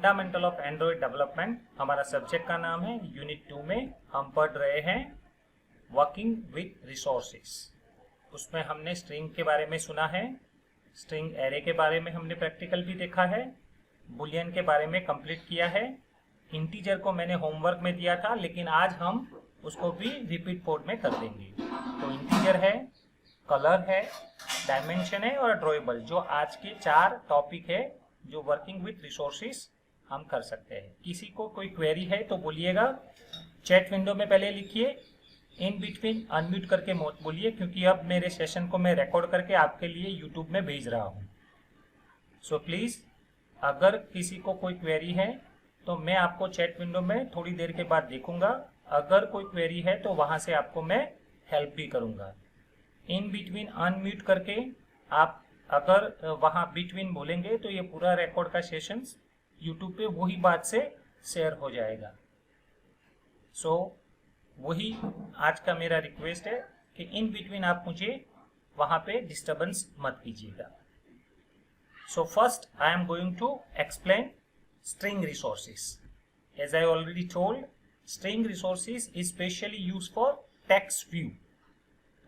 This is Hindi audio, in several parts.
फंडामेंटल ऑफ एंड्रॉयड डेवलपमेंट हमारा सब्जेक्ट का नाम है। यूनिट 2 में हम पढ़ रहे हैं वर्किंग विथ रिसोर्सेस। उसमें हमने स्ट्रिंग के बारे में सुना है, स्ट्रिंग एरे के बारे में हमने प्रैक्टिकल भी देखा है, बुलियन के बारे में कंप्लीट किया है, इंटीजर को मैंने होमवर्क में दिया था लेकिन आज हम उसको भी रिपीट कोड में कर देंगे। तो इंटीजर है, कलर है, डायमेंशन है और ड्रॉएबल, जो आज के 4 टॉपिक है जो वर्किंग विथ रिसोर्सेस हम कर सकते हैं। किसी को कोई क्वेरी है तो बोलिएगा, चैट विंडो में पहले लिखिए, इन बिटवीन अनम्यूट करके मत बोलिए क्योंकि अब मेरे सेशन को मैं रिकॉर्ड करके आपके लिए यूट्यूब में भेज रहा हूँ। सो प्लीज़ अगर किसी को कोई क्वेरी है तो मैं आपको चैट विंडो में थोड़ी देर के बाद देखूंगा। अगर कोई क्वेरी है तो वहाँ से आपको मैं हेल्प भी करूँगा। इन बिटवीन अनम्यूट करके आप अगर वहाँ बिटवीन बोलेंगे तो ये पूरा रिकॉर्ड का सेशंस यूट्यूब पे वही बात से शेयर हो जाएगा। सो वही आज का मेरा रिक्वेस्ट है कि इन बिटवीन आप मुझे वहाँ पे डिस्टर्बेंस मत कीजिएगा। So first I am going to explain string resources. As I already told, string resources is specially used for text view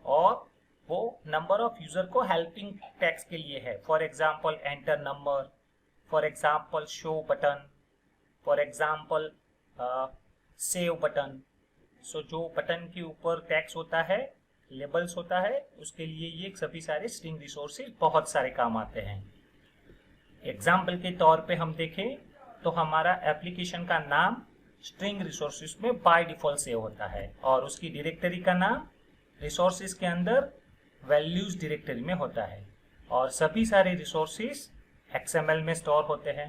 और वो नंबर ऑफ यूजर को हेल्पिंग टेक्स्ट के लिए है। For example enter number, for example show button, for example save button. So जो बटन के ऊपर टेक्स्ट होता है, लेबल्स होता है, उसके लिए ये सभी सारे स्ट्रिंग रिसोर्सेज बहुत सारे काम आते हैं। एग्जाम्पल के तौर पे हम देखें तो हमारा एप्लीकेशन का नाम स्ट्रिंग रिसोर्सेज में बाय डिफॉल्ट सेव होता है और उसकी डायरेक्टरी का नाम रिसोर्सेज के अंदर वैल्यूज डायरेक्टरी में होता है। और सभी सारे रिसोर्सेज XML में स्टोर होते हैं,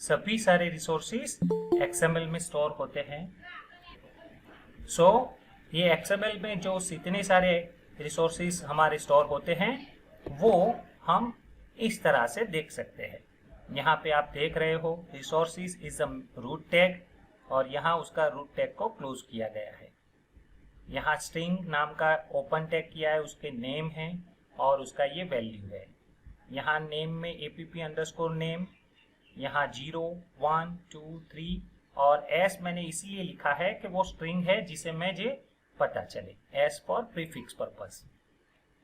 सभी सारे रिसोर्सेज XML में स्टोर होते हैं। सो ये XML में जो जितने सारे रिसोर्सेज हमारे स्टोर होते हैं वो हम इस तरह से देख सकते हैं। यहाँ पे आप देख रहे हो resources is a root tag और यहाँ उसका रूट टैग को क्लोज किया गया है। यहाँ स्ट्रिंग नाम का ओपन टैग किया है, उसके नेम है और उसका ये वैल्यू है। यहाँ नेम में app_name, यहाँ 0 1 2 3 और s मैंने इसलिए लिखा है कि वो स्ट्रिंग है जिसे मुझे पता चले, s फॉर प्रीफिक्स पर्पस।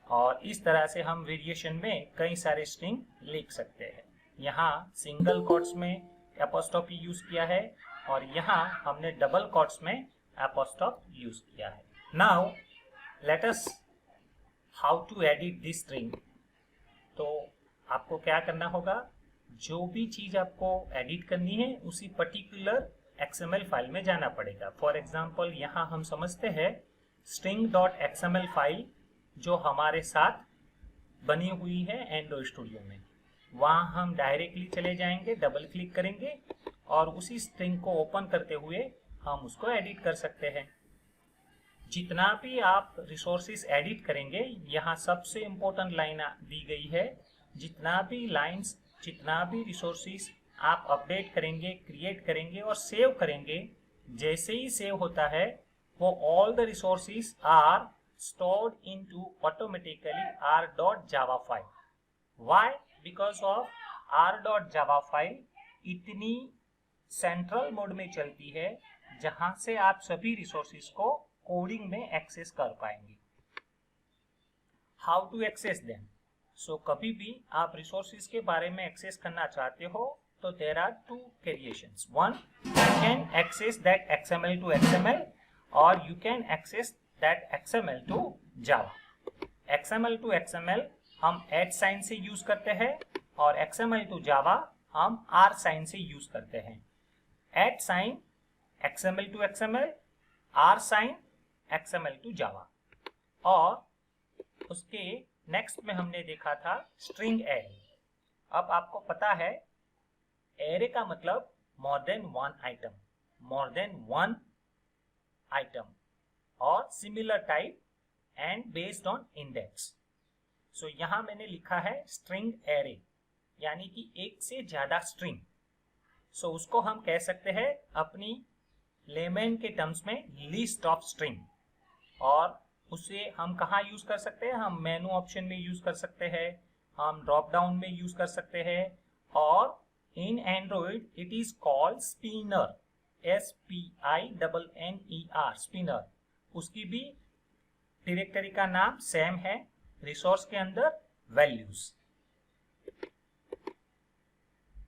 और इस तरह से हम वेरिएशन में कई सारे स्ट्रिंग लिख सकते हैं। यहाँ सिंगल कोट्स में एपोस्ट्रोफी यूज किया है और यहाँ हमने डबल कोट्स में एपोस्ट्रोफ यूज किया है। Now let us how to edit this string. तो आपको क्या करना होगा, जो भी चीज आपको एडिट करनी है उसी पर्टिकुलर XML फाइल में जाना पड़ेगा। फॉर एग्जाम्पल यहाँ हम समझते हैं string.xml फाइल जो हमारे साथ बनी हुई है एंड्रॉइड स्टूडियो में, वहाँ हम डायरेक्टली चले जाएंगे, डबल क्लिक करेंगे और उसी स्ट्रिंग को ओपन करते हुए हम उसको एडिट कर सकते हैं। जितना भी आप रिसोर्सेज एडिट करेंगे, यहाँ सबसे इम्पोर्टेंट लाइन दी गई है, जितना भी लाइंस, जितना भी रिसोर्सेज आप अपडेट करेंगे, क्रिएट करेंगे और सेव करेंगे, जैसे ही सेव होता है वो all the resources are stored into automatically r.java file. Why? Because of r.java file इतनी सेंट्रल मोड में चलती है जहां से आप सभी रिसोर्सेज को कोडिंग में एक्सेस कर पाएंगे। How to access them? So कभी भी आप रिसोर्सेज के बारे में एक्सेस करना चाहते हो तो देयर आर 2 वेरिएशंस। One, you can access that XML to XML or you can access that XML to Java. XML to XML हम @ से यूज करते हैं और XML to Java हम R साइन से यूज करते हैं। @ XML to XML, R sign XML to Java। और उसके नेक्स्ट में हमने देखा था स्ट्रिंग एरे। अब आपको पता है एरे का मतलब more than one item, more than one item और similar type and based on index. So यहाँ मैंने लिखा है स्ट्रिंग एरे, यानी कि एक से ज्यादा स्ट्रिंग। सो उसको हम कह सकते हैं अपनी लेमन के टर्म्स में लिस्ट ऑफ स्ट्रिंग। और उसे हम कहाँ यूज कर सकते हैं? हम मेनू ऑप्शन में यूज कर सकते हैं, हम ड्रॉप डाउन में यूज कर सकते हैं और In Android, it is called spinner. SPINNER, spinner. उसकी भी डायरेक्टरी का नाम सेम है, रिसोर्स के अंदर वैल्यूज।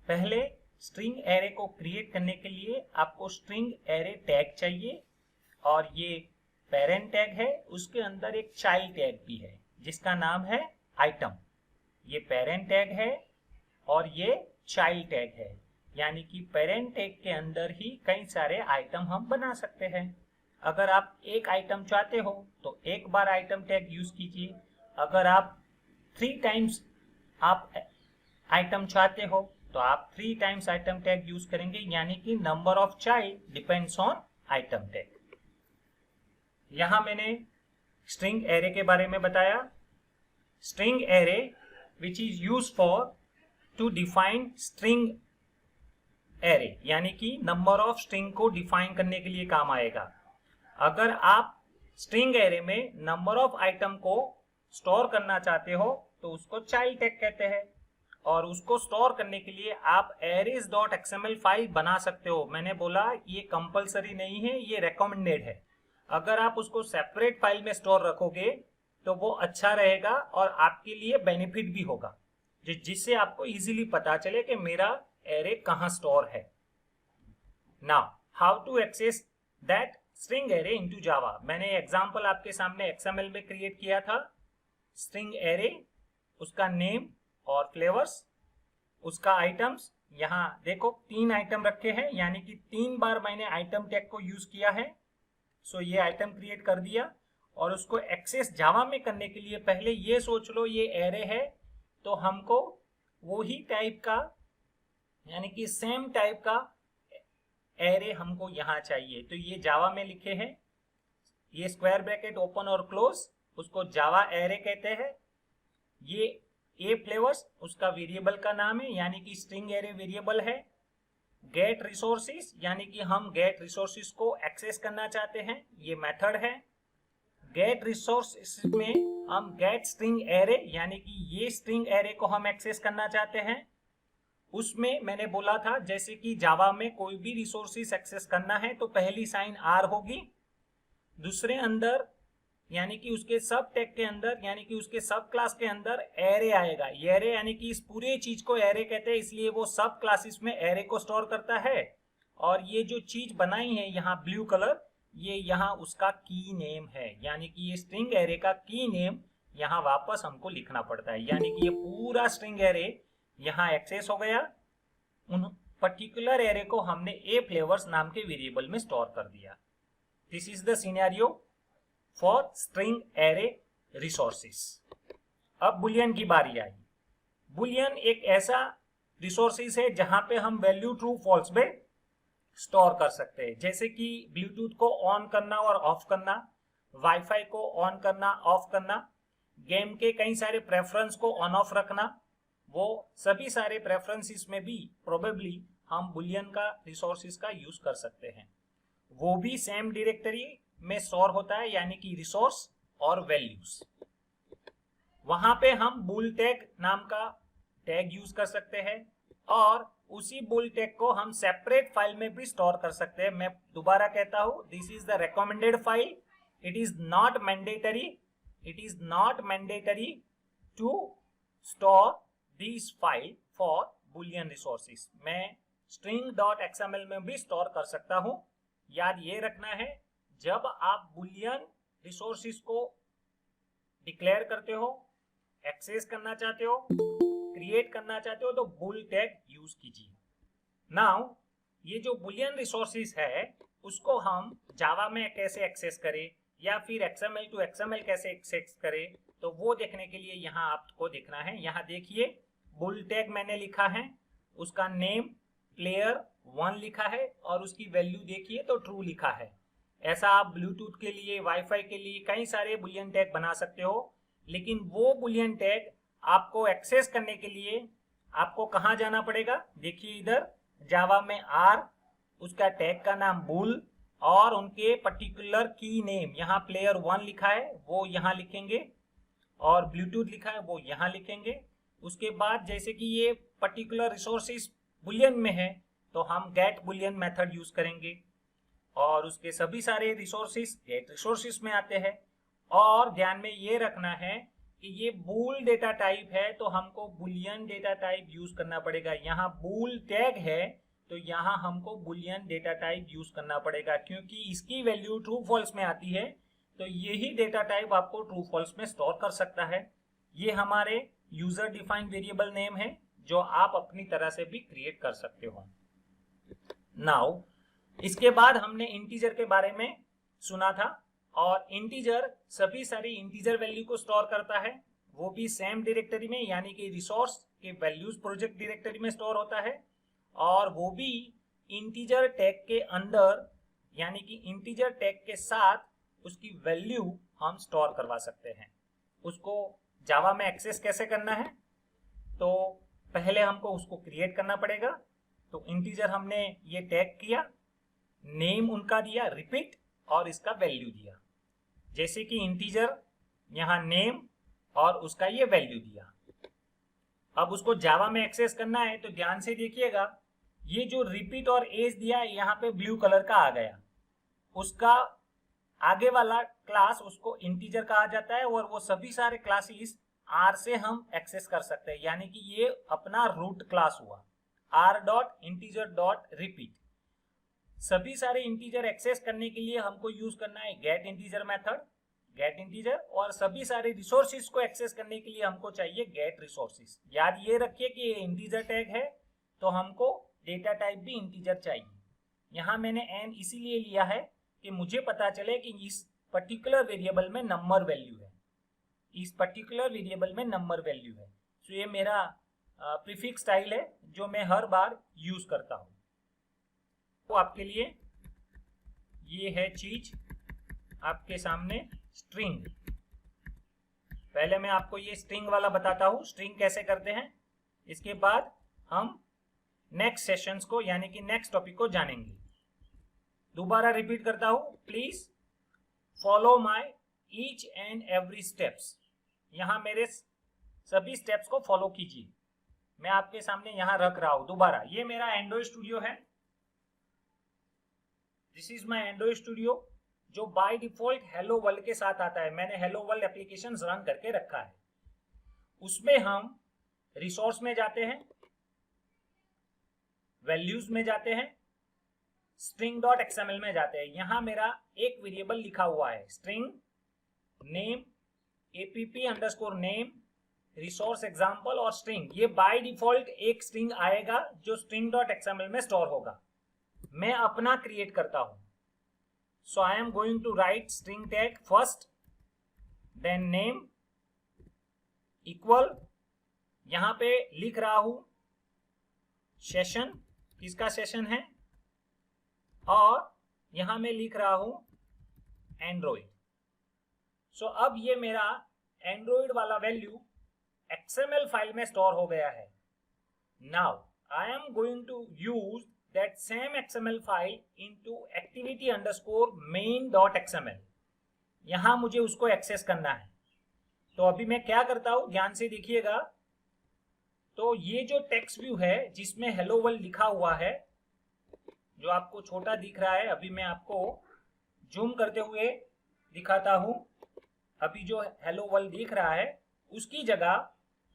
पहले स्ट्रिंग एरे को क्रिएट करने के लिए आपको स्ट्रिंग एरे टैग चाहिए, और ये पेरेंट टैग है, उसके अंदर एक चाइल्ड टैग भी है जिसका नाम है आइटम। ये पेरेंट टैग है और ये चाइल्ड टैग है, यानी कि पेरेंट टैग के अंदर ही कई सारे आइटम हम बना सकते हैं। अगर आप एक आइटम चाहते हो तो एक बार आइटम टैग यूज कीजिए। अगर आप 3 टाइम्स आप आइटम चाहते हो तो आप 3 टाइम्स आइटम टैग यूज करेंगे, यानी कि number of child depends on item tag. यहां मैंने स्ट्रिंग एरे के बारे में बताया। String array which is use for to define string array, यानी कि नंबर ऑफ स्ट्रिंग को डिफाइन करने के लिए काम आएगा। अगर आप स्ट्रिंग एरे में नंबर ऑफ आइटम को स्टोर करना चाहते हो तो उसको चाइल्ड टैग कहते हैं, और उसको स्टोर करने के लिए आप arrays.xml फाइल बना सकते हो। मैंने बोला ये कंपलसरी नहीं है, ये रेकमेंडेड है। अगर आप उसको सेपरेट फाइल में स्टोर रखोगे तो वो अच्छा रहेगा और आपके लिए बेनिफिट भी होगा, जिससे आपको इजीली पता चले कि मेरा एरे कहाँ स्टोर है। Now how to access that string array into Java. मैंने एग्जांपल आपके सामने XML में क्रिएट किया था। स्ट्रिंग एरे, उसका नेम और फ्लेवर्स, उसका आइटम्स। यहाँ देखो 3 आइटम रखे हैं, यानी कि 3 बार मैंने आइटम टैग को यूज किया है। सो ये आइटम क्रिएट कर दिया, और उसको एक्सेस जावा में करने के लिए पहले ये सोच लो ये एरे है, तो हमको वही टाइप का, यानी कि सेम टाइप का एरे हमको यहाँ चाहिए। तो ये जावा में लिखे हैं, ये स्क्वायर ब्रैकेट ओपन और क्लोज, उसको जावा एरे कहते हैं। ये ए फ्लेवर्स उसका वेरिएबल का नाम है, यानी कि स्ट्रिंग एरे वेरिएबल है। गेट रिसोर्सेस, यानी कि हम गेट रिसोर्सेस को एक्सेस करना चाहते हैं, ये मेथड है। गेट रिसोर्सेस में हम गेट स्ट्रिंग एरे, यानी कि ये स्ट्रिंग एरे को हम एक्सेस करना चाहते हैं। उसमें मैंने बोला था जैसे कि जावा में कोई भी रिसोर्सेस एक्सेस करना है तो पहली साइन आर होगी, दूसरे अंदर यानी कि उसके सब टैग के अंदर, यानी कि उसके सब क्लास के अंदर एरे आएगा। ये एरे यानी कि इस पूरे चीज को एरे कहते हैं, इसलिए वो सब क्लासेस में एरे को स्टोर करता है। और ये जो चीज बनाई है यहाँ ब्लू कलर, ये यहाँ उसका की नेम है, यानी कि ये स्ट्रिंग एरे का की नेम यहाँ वापस हमको लिखना पड़ता है। यानी कि ये पूरा स्ट्रिंग एरे यहाँ एक्सेस हो गया। उन पर्टिकुलर एरे को हमने ए फ्लेवर्स नाम के वेरिएबल में स्टोर कर दिया। This is the scenario for string array resources. अब बुलियन की बारी आई। बुलियन एक ऐसा रिसोर्सेस है जहां पे हम वैल्यू ट्रू फॉल्स में स्टोर कर सकते हैं, जैसे कि ब्लूटूथ को ऑन करना और ऑफ करना, वाईफाई को ऑन करना ऑफ करना, गेम के कई सारे प्रेफरेंस को ऑन ऑफ रखना। वो सभी सारे प्रेफरेंसेस में भी प्रोबेबली हम बुलियन का रिसोर्सेस का यूज कर सकते हैं। वो भी सेम डायरेक्टरी में स्टोर होता है, यानी कि रिसोर्स और वैल्यूज। वहां पे हम बुल टैग नाम का टैग यूज कर सकते हैं, और उसी बुल टैग को हम सेपरेट फाइल में भी स्टोर कर सकते हैं। मैं दोबारा कहता हूं, this is the recommended file, it is not mandatory, it is not mandatory to store this file for boolean resources. मैं string.xml में भी स्टोर कर सकता हूं। याद ये रखना है, जब आप बुलियन रिसोर्सेस को डिक्लेयर करते हो, एक्सेस करना चाहते हो, क्रिएट करना चाहते हो, तो बुल टैग यूज कीजिए। नाउ ये जो बुलियन रिसोर्सेस है उसको हम जावा में कैसे एक्सेस करें, या फिर XML टू XML कैसे एक्सेस करें, तो वो देखने के लिए यहाँ आपको देखना है। यहाँ देखिए बुल टैग मैंने लिखा है, उसका नेम player 1 लिखा है, और उसकी वैल्यू देखिए तो ट्रू लिखा है। ऐसा आप ब्लूटूथ के लिए, वाईफाई के लिए कई सारे बुलियन टैग बना सकते हो, लेकिन वो बुलियन टैग आपको एक्सेस करने के लिए आपको कहाँ जाना पड़ेगा। देखिए इधर जावा में R, उसका टैग का नाम बुल, और उनके पर्टिकुलर की नेम, यहाँ player 1 लिखा है वो यहाँ लिखेंगे, और ब्लूटूथ लिखा है वो यहाँ लिखेंगे। उसके बाद जैसे कि ये पर्टिकुलर रिसोर्सेस बुलियन में है तो हम गेट बुलियन मेथड यूज करेंगे और उसके सभी सारे रिसोर्सेस गेट रिसोर्सेस में आते हैं। और ध्यान में ये रखना है कि ये बूल डेटा टाइप है तो हमको बुलियन डेटा टाइप यूज करना पड़ेगा। यहाँ बूल टैग है तो यहाँ हमको बुलियन डेटा टाइप यूज करना पड़ेगा, क्योंकि इसकी वैल्यू ट्रू फॉल्स में आती है तो यही डेटा टाइप आपको ट्रू फॉल्स में स्टोर कर सकता है। ये हमारे यूजर डिफाइंड वेरिएबल नेम है जो आप अपनी तरह से भी क्रिएट कर सकते हो। नाउ इसके बाद हमने इंटीजर के बारे में सुना था और इंटीजर सभी सारी इंटीजर वैल्यू को स्टोर करता है, वो भी सेम डायरेक्टरी में, यानी कि रिसोर्स के वैल्यूज प्रोजेक्ट डायरेक्टरी में स्टोर होता है और वो भी इंटीजर टैग के अंदर, यानी कि इंटीजर टैग के साथ उसकी वैल्यू हम स्टोर करवा सकते हैं। उसको जावा में एक्सेस कैसे करना है, तो पहले हमको उसको क्रिएट करना पड़ेगा। तो इंटीजर हमने ये टैग किया, नेम उनका दिया रिपीट और इसका वैल्यू दिया। जैसे कि इंटीजर यहाँ नेम और उसका ये वैल्यू दिया। अब उसको जावा में एक्सेस करना है तो ध्यान से देखिएगा, ये जो रिपीट और एज दिया है यहाँ पे ब्लू कलर का आ गया, उसका आगे वाला क्लास उसको इंटीजर कहा जाता है और वो सभी सारे क्लासेस आर से हम एक्सेस कर सकते हैं, यानी कि ये अपना रूट क्लास हुआ are dot integer dot repeat. सभी सारे इंटीजर एक्सेस करने के लिए हमको यूज करना है get integer method, get integer, और सभी सारे रिसोर्सेज को एक्सेस करने के लिए हमको चाहिए गेट रिसोर्सेज। याद ये रखिए कि ये इंटीजर टैग है तो हमको डेटा टाइप भी इंटीजर चाहिए। यहाँ मैंने एन इसीलिए लिया है कि मुझे पता चले कि इस पर्टिकुलर वेरिएबल में नंबर वैल्यू है, इस पर्टिकुलर वेरिएबल में नंबर वैल्यू है। तो ये मेरा प्रीफिक्स स्टाइल है जो मैं हर बार यूज करता हूँ। तो आपके लिए ये है चीज आपके सामने स्ट्रिंग। पहले मैं आपको ये स्ट्रिंग वाला बताता हूँ, स्ट्रिंग कैसे करते हैं। इसके बाद हम नेक्स्ट सेशंस को यानी कि नेक्स्ट टॉपिक को जानेंगे। दोबारा रिपीट करता हूँ, please follow my each and every steps. यहाँ मेरे सभी स्टेप्स को फॉलो कीजिए, मैं आपके सामने यहाँ रख रहा हूँ। दोबारा, ये मेरा एंड्रॉइड स्टूडियो है, this is my Android studio जो बाय डिफॉल्ट हेलो वर्ल्ड के साथ आता है। मैंने हेलो वर्ल्ड एप्लीकेशन रन करके रखा है। उसमें हम रिसोर्स में जाते हैं, वैल्यूज में जाते हैं, स्ट्रिंग डॉट एक्सएमएल में जाते हैं। यहां मेरा एक वेरिएबल लिखा हुआ है string name APP underscore name resource example और स्ट्रिंग। ये बाय डिफॉल्ट एक स्ट्रिंग आएगा जो स्ट्रिंग डॉट एक्सएमएल में स्टोर होगा। मैं अपना क्रिएट करता हूं। So I am going to write string tag first, then name equal, यहां पे लिख रहा हूं सेशन, किसका सेशन है, और यहां मैं लिख रहा हूं एंड्रॉइड। सो अब ये मेरा एंड्रॉइड वाला वैल्यू XML फाइल में स्टोर हो गया है। Now I am going to use that same XML file into activity underscore main.xml। यहां मुझे उसको एक्सेस करना है। तो अभी मैं क्या करता हूं, ध्यान से देखिएगा। तो ये जो टेक्स्ट व्यू है जिसमें हेलो वर्ल्ड लिखा हुआ है, जो आपको छोटा दिख रहा है, अभी मैं आपको जूम करते हुए दिखाता हूं। अभी जो हेलो वर्ल्ड दिख रहा है उसकी जगह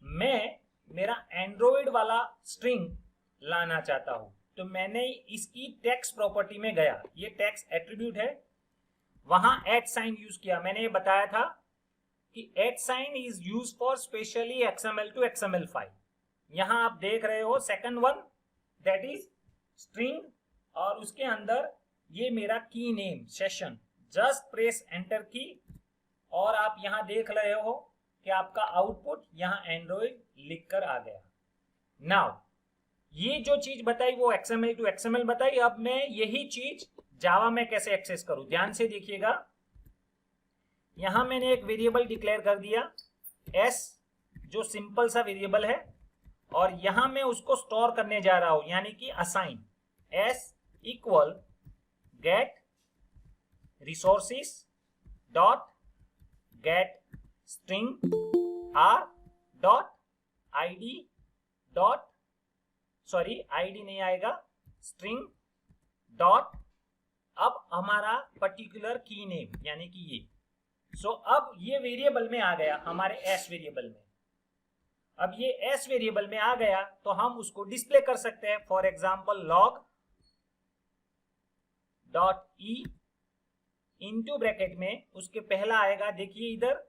मैं मेरा एंड्रॉइड वाला स्ट्रिंग लाना चाहता हूं। तो मैंने इसकी टेक्स्ट प्रॉपर्टी में गया, ये टेक्स्ट एट्रीब्यूट है, वहां एट साइन यूज किया। मैंने ये बताया था कि at sign is use for specially XML to XML file. यहां आप देख रहे हो second one, that is string, और उसके अंदर ये मेरा key name session. Just press enter key और आप यहां देख रहे हो कि आपका आउटपुट यहां एंड्रॉइड लिखकर आ गया। नाउ ये जो चीज बताई वो XML टू XML बताई। अब मैं यही चीज जावा में कैसे एक्सेस करूं, ध्यान से देखिएगा। यहां मैंने एक वेरिएबल डिक्लेयर कर दिया s, जो सिंपल सा वेरिएबल है, और यहां मैं उसको स्टोर करने जा रहा हूं, यानी कि assign s equal get resources dot get string r dot id dot sorry ID नहीं आएगा, स्ट्रिंग डॉट अब हमारा पर्टिकुलर की नेम यानी कि ये। सो अब ये वेरिएबल में आ गया हमारे एस वेरिएबल में। अब ये एस वेरिएबल में आ गया तो हम उसको डिस्प्ले कर सकते हैं। For example log dot E into bracket में उसके पहला आएगा, देखिए इधर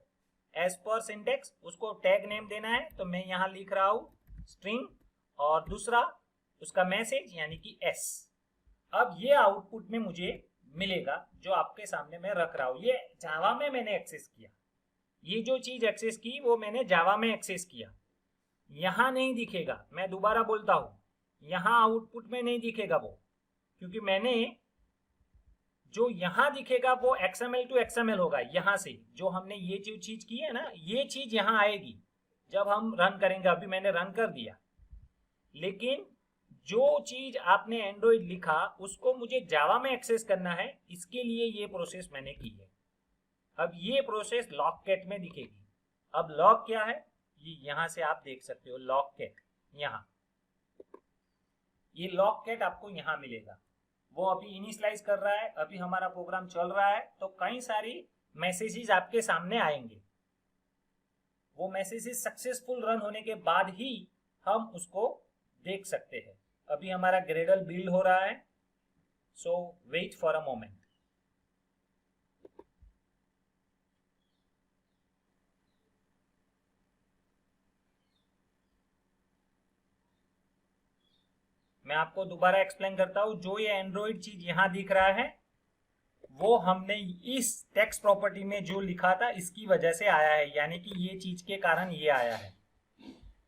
एज पर सिंटेक्स, उसको टैग नेम देना है तो मैं यहां लिख रहा हूं स्ट्रिंग, और दूसरा उसका मैसेज यानी कि एस। अब ये आउटपुट में मुझे मिलेगा जो आपके सामने मैं रख रहा हूं। ये जावा में मैंने एक्सेस किया, ये जो चीज एक्सेस की वो मैंने जावा में एक्सेस किया। यहां नहीं दिखेगा, मैं दोबारा बोलता हूं, यहां आउटपुट में नहीं दिखेगा वो, क्योंकि मैंने जो यहां दिखेगा वो XML टू XML होगा। यहां से जो हमने ये जो चीज की है ना, ये चीज यहां आएगी जब हम रन करेंगे। अभी मैंने रन कर दिया, लेकिन जो चीज आपने एंड्रॉइड लिखा उसको मुझे जावा में एक्सेस करना है, इसके लिए ये प्रोसेस मैंने की है। अब ये प्रोसेस लॉगकैट में दिखेगी। अब लॉग क्या है, ये यहां से आप देख सकते हो, लॉगकैट यहां, ये लॉगकैट आपको यहां मिलेगा। वो अभी इनिशियलाइज कर रहा है, अभी हमारा प्रोग्राम चल रहा है, तो कई सारी मैसेजेस आपके सामने आएंगे। वो मैसेजेस सक्सेसफुल रन होने के बाद ही हम उसको देख सकते हैं। अभी हमारा ग्रेडल बिल्ड हो रहा है, सो वेट फॉर अ मोमेंट। मैं आपको दोबारा एक्सप्लेन करता हूं। जो ये एंड्रॉइड चीज यहां दिख रहा है वो हमने इस टेक्स्ट प्रॉपर्टी में जो लिखा था इसकी वजह से आया है, यानी कि ये चीज के कारण ये आया है।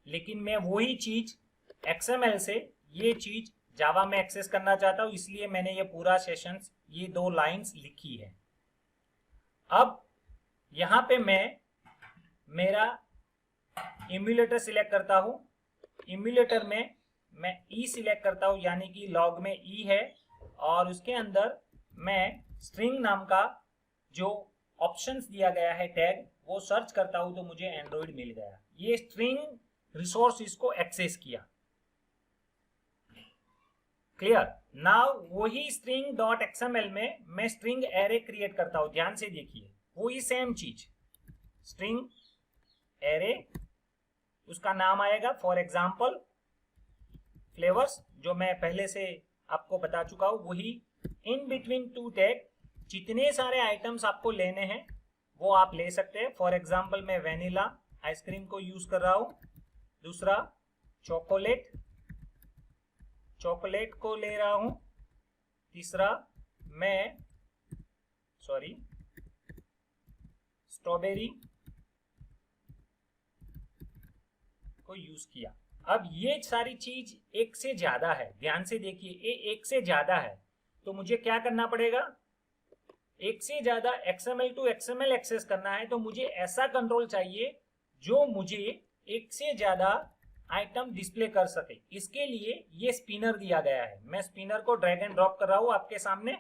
लेकिन मैं वही चीज XML से ये चीज जावा में एक्सेस करना चाहता हूं, इसलिए मैंने ये पूरा सेशन, ये 2 लाइंस लिखी है। अब यहां पे मैं मेरा इम्यूलेटर सिलेक्ट करता हूं। इम्यूलेटर में मैं ई सिलेक्ट करता हूं, यानी कि लॉग में ई है, और उसके अंदर मैं स्ट्रिंग नाम का जो ऑप्शंस दिया गया है टैग, वो सर्च करता हूं तो मुझे एंड्रॉइड मिल गया। ये स्ट्रिंग रिसोर्स इसको एक्सेस किया। क्लियर? नाउ वही स्ट्रिंग डॉट XML में मैं स्ट्रिंग एरे क्रिएट करता हूं। ध्यान से देखिए, वही सेम चीज, स्ट्रिंग एरे, उसका नाम आएगा फॉर एग्जाम्पल फ्लेवर्स, जो मैं पहले से आपको बता चुका हूं। वही इन बिटवीन 2 टैग, जितने सारे आइटम्स आपको लेने हैं वो आप ले सकते हैं। फॉर एग्जाम्पल मैं वेनिला आइसक्रीम को यूज कर रहा हूं, दूसरा चॉकलेट को ले रहा हूं, तीसरा मैं स्ट्रॉबेरी को यूज किया। अब ये सारी चीज एक से ज्यादा है, ध्यान से देखिए, ये एक से ज्यादा है, तो मुझे क्या करना पड़ेगा, एक से ज्यादा XML टू XML एक्सेस करना है, तो मुझे ऐसा कंट्रोल चाहिए जो मुझे एक से ज्यादा आइटम डिस्प्ले कर सके। इसके लिए ये स्पिनर दिया गया है। मैं स्पिनर को ड्रैग एंड ड्रॉप कर रहा हूं आपके सामने,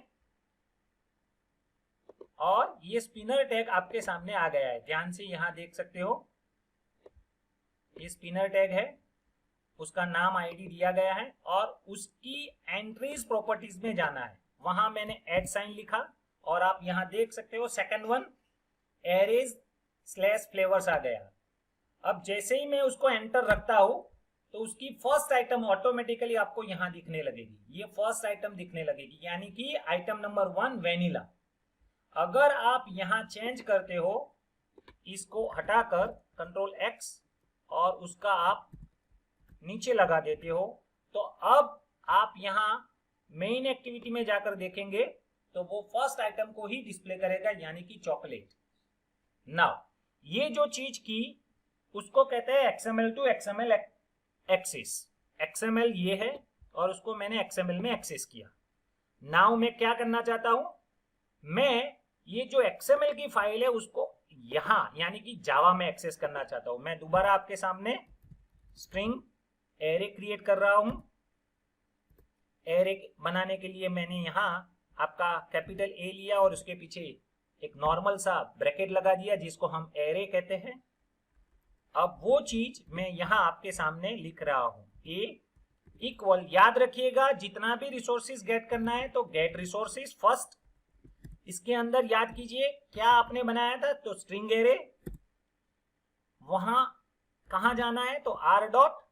और ये स्पिनर टैग आपके सामने आ गया है। ध्यान से यहां देख सकते हो, ये स्पिनर टैग है, उसका नाम आईडी दिया गया है, और उसकी एंट्रीज प्रॉपर्टीज में जाना है। वहां मैंने ऐड साइन लिखा, और आप यहां देख सकते हो second one arrays slash flavours आ गया। अब जैसे ही मैं उसको एंटर रखता हूं तो उसकी फर्स्ट आइटम ऑटोमेटिकली आपको यहां दिखने लगेगी। ये फर्स्ट आइटम दिखने लगेगी, यानी कि आइटम नंबर 1 वेनिला। अगर आप यहां चेंज करते हो, इसको हटाकर कंट्रोल X और उसका आप नीचे लगा देते हो, तो अब आप यहां मेन एक्टिविटी में जाकर देखेंगे तो वो फर्स्ट आइटम को ही डिस्प्ले करेगा, यानी कि चॉकलेट। नाउ ये जो चीज की उसको कहते हैं XML to XML access. XML ये है, और उसको मैंने XML में एक्सेस किया। नाउ मैं क्या करना चाहता हूं, मैं ये जो XML की फाइल है उसको यहां यानी कि जावा में एक्सेस करना चाहता हूं। मैं दोबारा आपके सामने स्ट्रिंग एरे क्रिएट कर रहा हूं। एरे बनाने के लिए मैंने यहां आपका कैपिटल ए लिया और उसके पीछे एक नॉर्मल सा ब्रैकेट लगा दिया, जिसको हम एरे कहते हैं। अब वो चीज मैं यहां आपके सामने लिख रहा हूं, ए इक्वल, याद रखिएगा जितना भी रिसोर्सेज गेट करना है तो गेट रिसोर्सेज फर्स्ट, इसके अंदर याद कीजिए क्या आपने बनाया था, तो स्ट्रिंग एरे, वहां कहां जाना है तो आर डॉट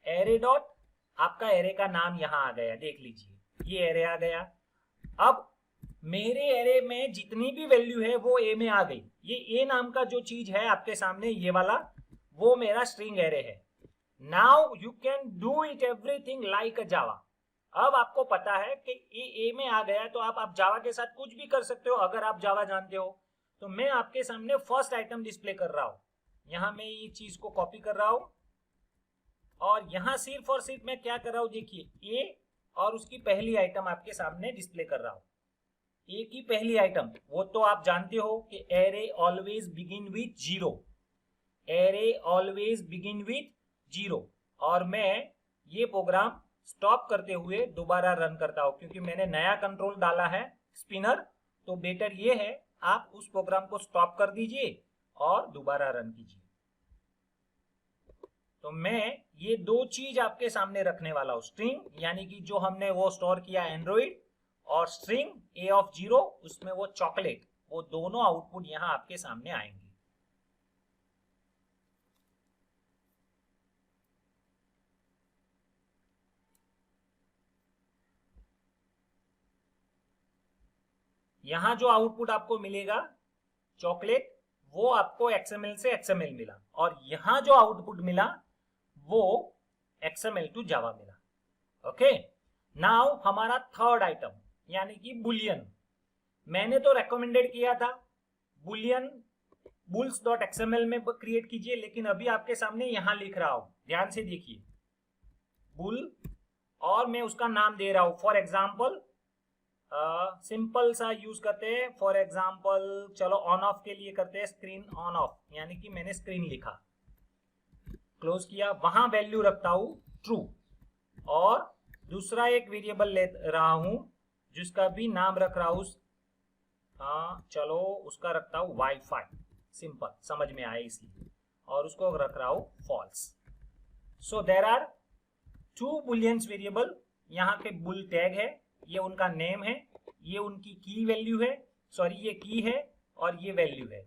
एरे डॉट, आपका एरे का नाम यहां आ गया, देख लीजिए ये एरे आ गया। अब मेरे एरे में जितनी भी वैल्यू है वो ए में आ गई, ये ए नाम का जो चीज है आपके सामने ये वाला, वो मेरा स्ट्रिंग एरे है। Now you can do it everything like a Java. अब आपको पता है कि ये ए में आ गया तो आप जावा के साथ कुछ भी कर सकते हो अगर आप जावा जानते हो। तो मैं आपके सामने फर्स्ट आइटम डिस्प्ले कर रहा हूं, यहां मैं ये चीज को कॉपी कर रहा हूं और यहां सिर्फ और सिर्फ मैं क्या कर रहा हूं, देखिए ए और उसकी पहली आइटम आपके सामने डिस्प्ले कर रहा हूं। ए की पहली आइटम वो तो आप जानते हो कि array always begin with zero, array always begin with zero. और मैं ये प्रोग्राम स्टॉप करते हुए दोबारा रन करता हूं क्योंकि मैंने नया कंट्रोल डाला है स्पिनर, तो बेटर ये है आप उस प्रोग्राम को स्टॉप कर दीजिए और दोबारा रन कीजिए। तो मैं ये दो चीज आपके सामने रखने वाला हूं, स्ट्रिंग यानी कि जो हमने वो स्टोर किया एंड्रॉइड, और स्ट्रिंग ए ऑफ जीरो, उसमें वो चॉकलेट, वो दोनों आउटपुट यहां आपके सामने आएंगे। यहां जो आउटपुट आपको मिलेगा चॉकलेट, वो आपको XML से XML मिला, और यहां जो आउटपुट मिला वो XML टू जावा मिला। ओके, नाउ हमारा थर्ड आइटम यानी कि बुलियन। मैंने तो रेकमेंडेड किया था बुलियन bulls.xml में क्रिएट कीजिए, लेकिन अभी आपके सामने यहां लिख रहा हूं, ध्यान से देखिए, बुल, और मैं उसका नाम दे रहा हूं फॉर एग्जाम्पल, सिंपल सा यूज करते हैं, फॉर एग्जाम्पल चलो ऑन ऑफ के लिए करते हैं स्क्रीन ऑन ऑफ, यानी कि मैंने स्क्रीन लिखा, क्लोज किया, वहां वैल्यू रखता हूं ट्रू, और दूसरा एक वेरिएबल ले रहा हूं जिसका भी नाम रख रहा हूं, चलो उसका रखता हूं वाईफाई, सिंपल समझ में आए इसलिए, और उसको रख रहा हूं false. So there are two booleans variable, यहाँ पे बुल टैग है, ये उनका नेम है, ये उनकी की वैल्यू है, सॉरी ये की है और ये वैल्यू है।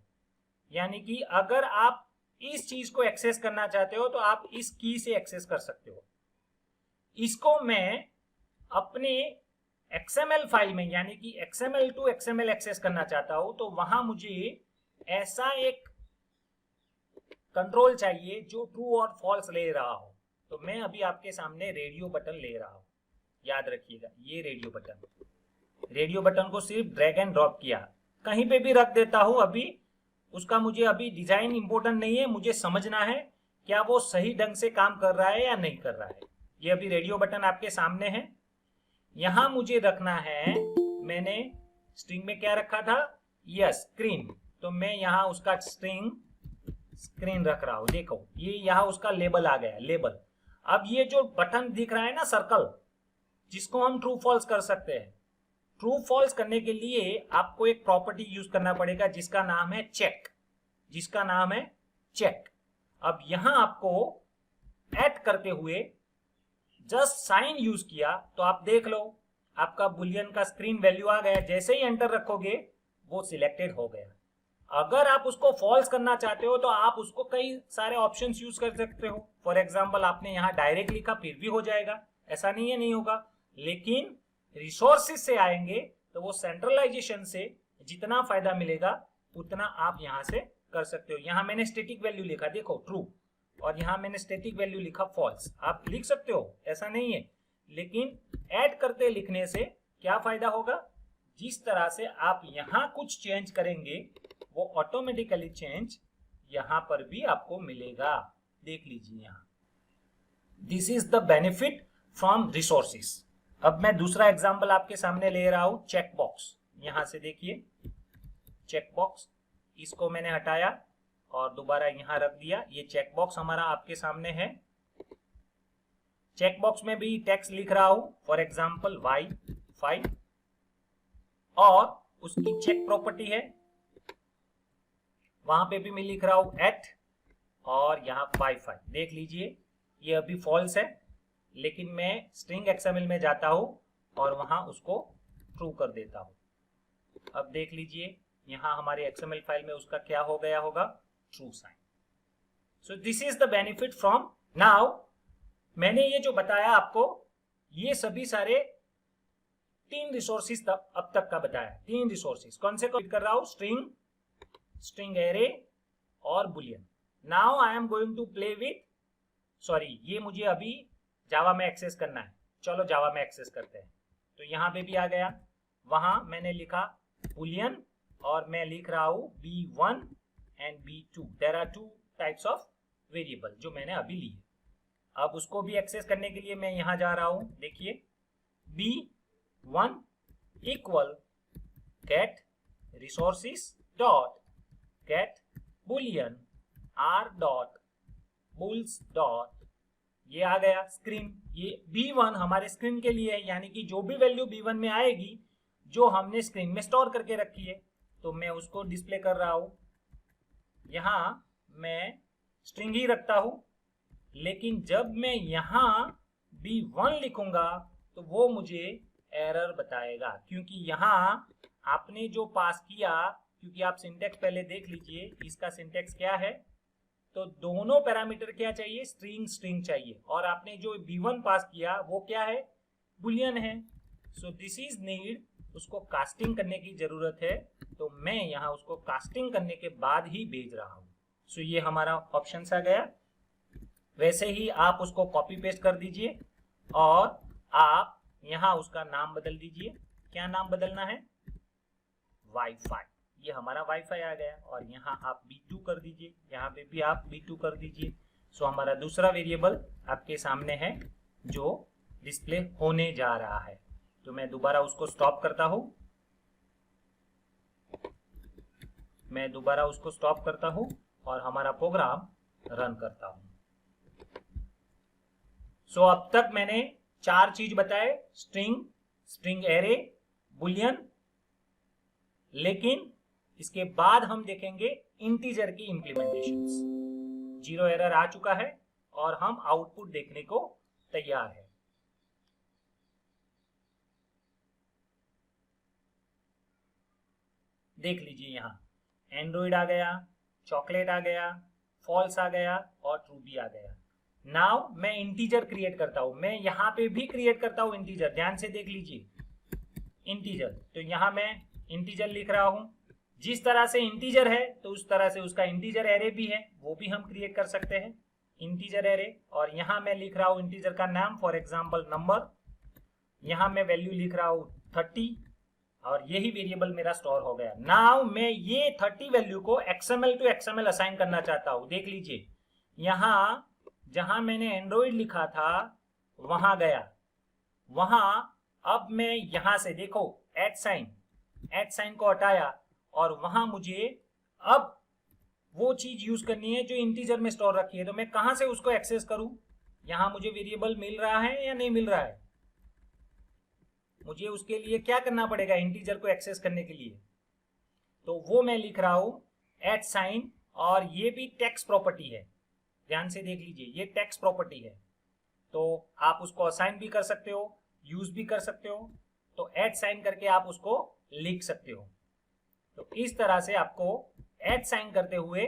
यानी कि अगर आप इस चीज को एक्सेस करना चाहते हो तो आप इस की से एक्सेस कर सकते हो। इसको मैं अपने XML फाइल में यानी कि XML टू XML एक्सेस करना चाहता हूं, तो वहां मुझे ऐसा एक कंट्रोल चाहिए जो ट्रू और फॉल्स ले रहा हो। तो मैं अभी आपके सामने रेडियो बटन ले रहा हूं, याद रखिएगा ये रेडियो बटन को सिर्फ ड्रैग एंड ड्रॉप किया, कहीं पे भी रख देता हूं, अभी उसका मुझे अभी डिजाइन इंपॉर्टेंट नहीं है, मुझे समझना है क्या वो सही ढंग से काम कर रहा है या नहीं कर रहा है। ये अभी रेडियो बटन आपके सामने है, यहां मुझे रखना है, मैंने स्ट्रिंग में क्या रखा था, यस स्क्रीन, तो मैं यहां उसका स्क्रीन रख रहा हूं, देखो ये यहां उसका लेबल आ गया, लेबल। अब ये जो बटन दिख रहा है ना सर्कल, जिसको हम ट्रू फॉल्स कर सकते हैं, ट्रू फॉल्स करने के लिए आपको एक प्रॉपर्टी यूज करना पड़ेगा जिसका नाम है चेक, अब यहां आपको ऐड करते हुए जस्ट साइन यूज किया तो आप देख लो आपका बुलियन का स्क्रीन वैल्यू आ गया, जैसे ही एंटर रखोगे वो सिलेक्टेड हो गया। अगर आप उसको फॉल्स करना चाहते हो तो आप उसको कई सारे ऑप्शंस यूज कर सकते हो, फॉर एग्जांपल आपने यहां डायरेक्ट लिखा फिर भी हो जाएगा, ऐसा नहीं है नहीं होगा, लेकिन रिसोर्सेज से आएंगे तो वो सेंट्रलाइजेशन से जितना फायदा मिलेगा उतना आप यहां से कर सकते हो। यहां मैंने स्टैटिक वैल्यू लिखा, देखो ट्रू, और यहां मैंने स्टैटिक वैल्यू लिखा फॉल्स, आप लिख सकते हो ऐसा नहीं है, लेकिन ऐड करते लिखने से क्या फायदा होगा, जिस तरह से आप यहां कुछ चेंज करेंगे वो ऑटोमेटिकली चेंज यहां पर भी आपको मिलेगा, देख लीजिए यहां, this is the benefit from resources. अब मैं दूसरा एग्जांपल आपके सामने ले रहा हूं, चेक बॉक्स, यहां से देखिए चेक बॉक्स, इसको मैंने हटाया और दोबारा यहां रख दिया, ये चेक बॉक्स हमारा आपके सामने है। चेक बॉक्स में भी टेक्स्ट लिख रहा हूं, फॉर एग्जांपल वाई, और उसकी चेक प्रॉपर्टी है, वहां पे भी मैं लिख रहा हूं एट, और यहां वाईफाई, देख लीजिए ये अभी फॉल्स है, लेकिन मैं स्ट्रिंग XML में जाता हूं और वहां उसको ट्रू कर देता हूं। अब देख लीजिए यहां हमारे XML फाइल में उसका क्या हो गया होगा, true sign. So this is the benefit from now. मैंने ये जो बताया आपको, ये सभी सारे 3 रिसोर्सेज अब तक का बताया। 3 रिसोर्सेज कौन से कर रहा हूं, स्ट्रिंग, स्ट्रिंग एरे और boolean. Now I am going to play with, sorry ये मुझे अभी जावा में एक्सेस करना है। चलो जावा में एक्सेस करते हैं। तो यहाँ पे भी आ गया, वहां मैंने लिखा बुलियन और मैं लिख रहा हूं B1 and B2। There are 2 types of variable जो मैंने अभी लिए। अब उसको भी एक्सेस करने के लिए मैं यहां जा रहा हूं। देखिए B1 equal get resources dot get boolean r dot bools dot, ये आ गया स्क्रीन। ये B1 हमारे स्क्रीन के लिए है, यानी कि जो भी वैल्यू B1 में आएगी जो हमने स्क्रीन में स्टोर करके रखी है, तो मैं उसको डिस्प्ले कर रहा हूं। यहां मैं स्ट्रिंग ही रखता हूं, लेकिन जब मैं यहां B1 लिखूंगा तो वो मुझे एरर बताएगा, क्योंकि यहां आपने जो पास किया, क्योंकि आप सिंटेक्स पहले देख लीजिए, इसका सिंटेक्स क्या है, तो दोनों पैरामीटर क्या चाहिए, स्ट्रिंग स्ट्रिंग चाहिए, और आपने जो B1 पास किया वो क्या है, बुलियन है। सो दिस इज नीड, उसको कास्टिंग करने की जरूरत है, तो मैं यहाँ उसको कास्टिंग करने के बाद ही भेज रहा हूँ। सो ये हमारा ऑप्शन आ गया। वैसे ही आप उसको कॉपी पेस्ट कर दीजिए और आप यहाँ उसका नाम बदल दीजिए। क्या नाम बदलना है, वाईफाई। ये हमारा वाईफाई आ गया, और यहाँ आप B2 कर दीजिए, यहाँ पे भी आप B2 कर दीजिए। सो हमारा दूसरा वेरिएबल आपके सामने है जो डिस्प्ले होने जा रहा है। तो मैं दोबारा उसको स्टॉप करता हूं, मैं दोबारा उसको स्टॉप करता हूं और हमारा प्रोग्राम रन करता हूं। सो अब तक मैंने 4 चीज बताए, स्ट्रिंग, स्ट्रिंग एरे, बुलियन, लेकिन इसके बाद हम देखेंगे इंटीजर की इंप्लीमेंटेशंस। 0 एरर आ चुका है और हम आउटपुट देखने को तैयार है। देख लीजिए यहाँ एंड्रॉइड आ गया, चॉकलेट आ गया, फॉल्स आ गया और ट्रू भी आ गया। नाउ मैं इंटीजर क्रिएट करता हूं, मैं यहाँ पे भी क्रिएट करता हूं इंटीजर। ध्यान से देख लीजिए इंटीजर, तो यहाँ मैं इंटीजर लिख रहा हूं। जिस तरह से इंटीजर है तो उस तरह से उसका इंटीजर एरे भी है, वो भी हम क्रिएट कर सकते हैं, इंटीजर एरे। और यहाँ मैं लिख रहा हूँ इंटीजर का नाम, फॉर एग्जाम्पल नंबर। यहाँ मैं वैल्यू लिख रहा हूँ 30 और यही वेरिएबल मेरा स्टोर हो गया। नाउ मैं ये 30 वैल्यू को XML टू XML असाइन करना चाहता हूँ। देख लीजिए यहाँ जहां मैंने एंड्रॉइड लिखा था वहां गया, वहां अब मैं यहां से देखो एट साइन को हटाया और वहां मुझे अब वो चीज यूज करनी है जो इंटीजर में स्टोर रखी है। तो मैं कहां से उसको एक्सेस करूं, यहां मुझे वेरिएबल मिल रहा है या नहीं मिल रहा है, मुझे उसके लिए क्या करना पड़ेगा इंटीजर को एक्सेस करने के लिए, तो वो मैं लिख रहा हूं एट साइन। और ये भी टेक्स्ट प्रॉपर्टी है, ध्यान से देख लीजिए ये टेक्स्ट प्रॉपर्टी है, तो आप उसको असाइन भी कर सकते हो, यूज भी कर सकते हो। तो एट साइन करके आप उसको लिख सकते हो। तो इस तरह से आपको एट साइन करते हुए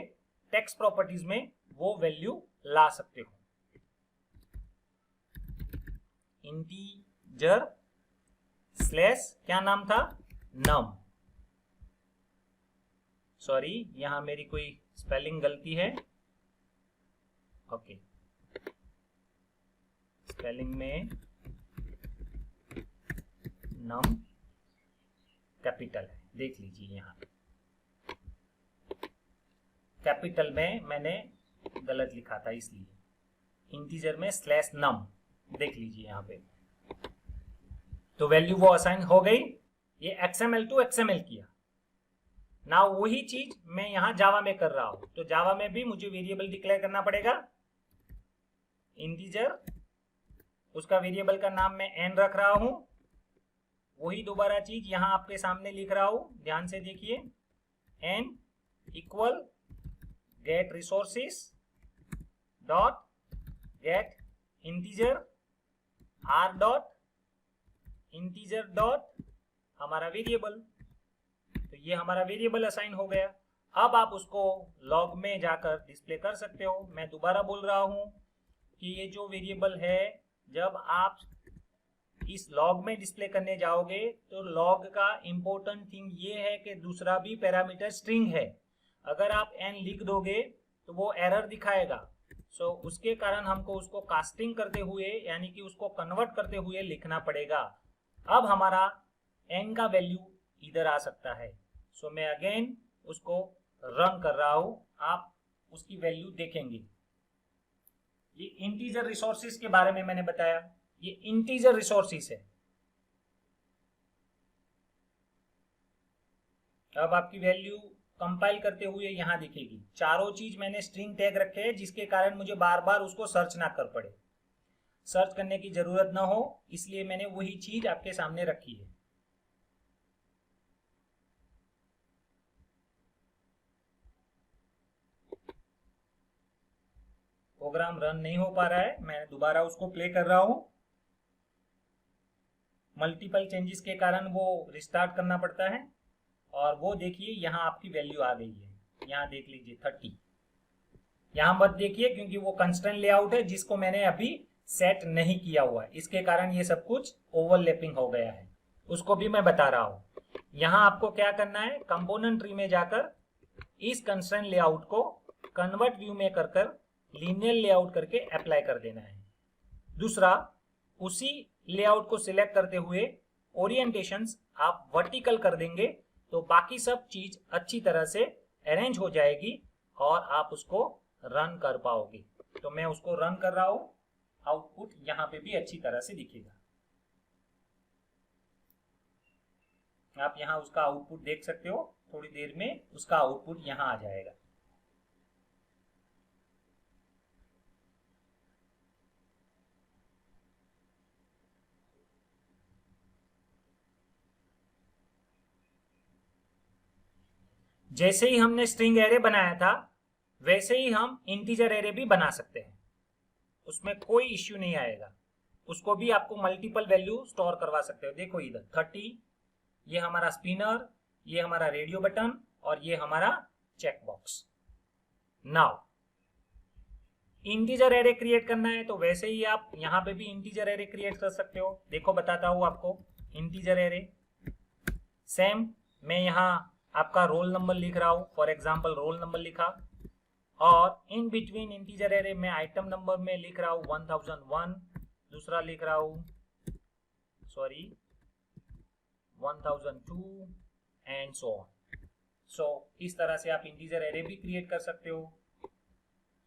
टेक्स्ट प्रॉपर्टीज में वो वैल्यू ला सकते हो। इंटीजर स्लैश क्या नाम था, नम। सॉरी यहां मेरी कोई स्पेलिंग गलती है, ओके स्पेलिंग में नम कैपिटल है, देख लीजिए यहाँ कैपिटल में मैंने गलत लिखा था, इसलिए इंटीजर में स्लैश नम, देख लीजिए यहाँ पे। तो वैल्यू वो असाइन हो गई, ये XML टू XML किया। ना वही चीज मैं यहाँ जावा में कर रहा हूं, तो जावा में भी मुझे वेरिएबल डिक्लेयर करना पड़ेगा इंटीजर, उसका वेरिएबल का नाम मैं n रख रहा हूं। वही दोबारा चीज यहां आपके सामने लिख रहा हूं, ध्यान से देखिए n equal get resources dot get integer R dot integer dot हमारा वेरिएबल, तो ये हमारा वेरिएबल असाइन हो गया। अब आप उसको लॉग में जाकर डिस्प्ले कर सकते हो। मैं दोबारा बोल रहा हूं कि ये जो वेरिएबल है, जब आप इस लॉग में डिस्प्ले करने जाओगे तो लॉग का इंपॉर्टेंट थिंग ये है कि दूसरा भी पैरामीटर स्ट्रिंग है। अगर आप n लिख दोगे तो वो एरर दिखाएगा। सो उसके कारण हमको उसको कास्टिंग करते हुए यानी कि उसको कन्वर्ट करते हुए लिखना पड़ेगा। अब हमारा n का वैल्यू इधर आ सकता है। सो मैं अगेन उसको रन कर रहा हूं, आप उसकी वैल्यू देखेंगे। ये इंटीजर रिसोर्सेज के बारे में मैंने बताया, ये इंटीजर रिसोर्सेज है। अब आपकी वैल्यू कंपाइल करते हुए यहां दिखेगी। चारों चीज मैंने स्ट्रिंग टैग रखे हैं जिसके कारण मुझे बार बार उसको सर्च ना कर पड़े, सर्च करने की जरूरत ना हो, इसलिए मैंने वही चीज आपके सामने रखी है। प्रोग्राम रन नहीं हो पा रहा है, मैं दोबारा उसको प्ले कर रहा हूं। मल्टीपल चेंजेस के कारण वो रिस्टार्ट करना पड़ता है। और वो देखिए यहाँ आपकी वैल्यू आ गई है, यहाँ देख लीजिए 30। यहाँ मत देखिए क्योंकि वो कंस्ट्रेंट लेआउट है जिसको मैंने अभी सेट नहीं किया हुआ है, इसके कारण ये सब कुछ ओवरलैपिंग हो गया है। उसको भी मैं बता रहा हूं। यहाँ आपको क्या करना है, कंपोनेंट ट्री में जाकर इस कंस्ट्रेंट लेआउट को कन्वर्ट व्यू में कर लीनियर लेआउट करके अप्लाई कर देना है। दूसरा, उसी लेआउट को सिलेक्ट करते हुए ओरिएंटेशंस आप वर्टिकल कर देंगे तो बाकी सब चीज अच्छी तरह से अरेंज हो जाएगी और आप उसको रन कर पाओगे। तो मैं उसको रन कर रहा हूं, आउटपुट यहां पे भी अच्छी तरह से दिखेगा। आप यहां उसका आउटपुट देख सकते हो, थोड़ी देर में उसका आउटपुट यहां आ जाएगा। जैसे ही हमने स्ट्रिंग एरे बनाया था वैसे ही हम इंटीजर एरे भी बना सकते हैं, उसमें कोई इश्यू नहीं आएगा। उसको भी आपको मल्टीपल वैल्यू स्टोर करवा सकते हो। देखो इधर 30, ये हमारा स्पिनर, ये हमारा रेडियो बटन और ये हमारा check box. Now integer array create करना है तो वैसे ही आप यहां पे भी इंटीजर एरे क्रिएट कर सकते हो। देखो बताता हूं आपको। इंटीजर एरे सेम, मैं यहां आपका रोल नंबर लिख रहा हूं, फॉर एग्जांपल रोल नंबर लिखा, और इन बिटवीन इंटीजर एरे में आइटम नंबर में लिख रहा हूं 1001, दूसरा लिख रहा हूं 1002 एंड सो ऑन। सो इस तरह से आप इंटीजर एरे भी क्रिएट कर सकते हो।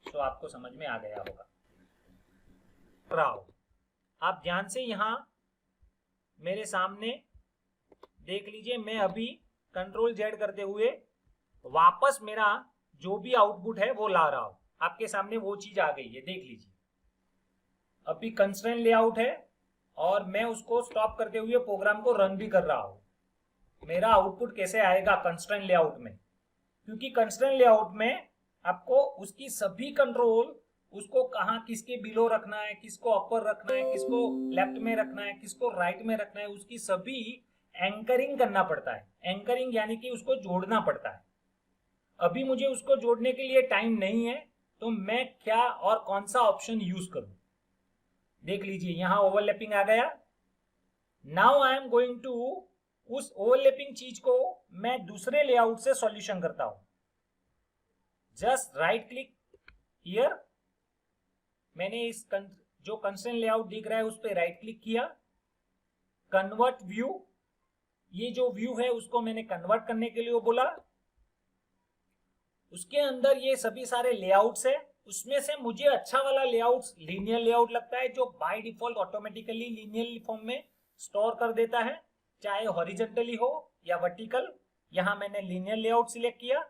सो आपको समझ में आ गया होगा। आप ध्यान से यहां मेरे सामने देख लीजिए, मैं अभी कंट्रोल जेड करते हुए वापस मेरा जो भी आउटपुट है वो ला रहा हूं। आपके सामने वो चीज आ गई है, देख लीजिए। अभी कंस्ट्रेंट लेआउट है और मैं उसको स्टॉप करते हुए प्रोग्राम को रन भी कर रहा हूं। मेरा आउटपुट कैसे आएगा कंस्ट्रेंट लेआउट में, क्योंकि कंस्ट्रेंट लेआउट में आपको उसकी सभी कंट्रोल, उसको कहां किसके बिलो रखना है, किसको अपर रखना है, किसको लेफ्ट में रखना है, किसको राइट में रखना है, उसकी सभी एंकरिंग करना पड़ता है। एंकरिंग यानी कि उसको जोड़ना पड़ता है। अभी मुझे उसको जोड़ने के लिए टाइम नहीं है, तो मैं क्या और कौन सा ऑप्शन यूज करूं। देख लीजिए यहां ओवरलैपिंग आ गया। Now I am going to उस ओवरलैपिंग चीज को मैं दूसरे लेआउट से सॉल्यूशन करता हूं। जस्ट राइट क्लिक हियर, मैंने इस जो कंस्ट्रेंट लेआउट दिख रहा है उस पर राइट क्लिक किया, कन्वर्ट व्यू, ये जो व्यू है उसको मैंने कन्वर्ट करने के लिए बोला। उसके अंदर ये सभी सारे लेआउट्स है, उसमें से मुझे अच्छा वाला लेआउट लीनियर लेआउट लगता है, जो by default automatically linear form में स्टोर कर देता है, चाहे हॉरिजॉन्टली हो या वर्टिकल। यहां मैंने लीनियर लेआउट सिलेक्ट किया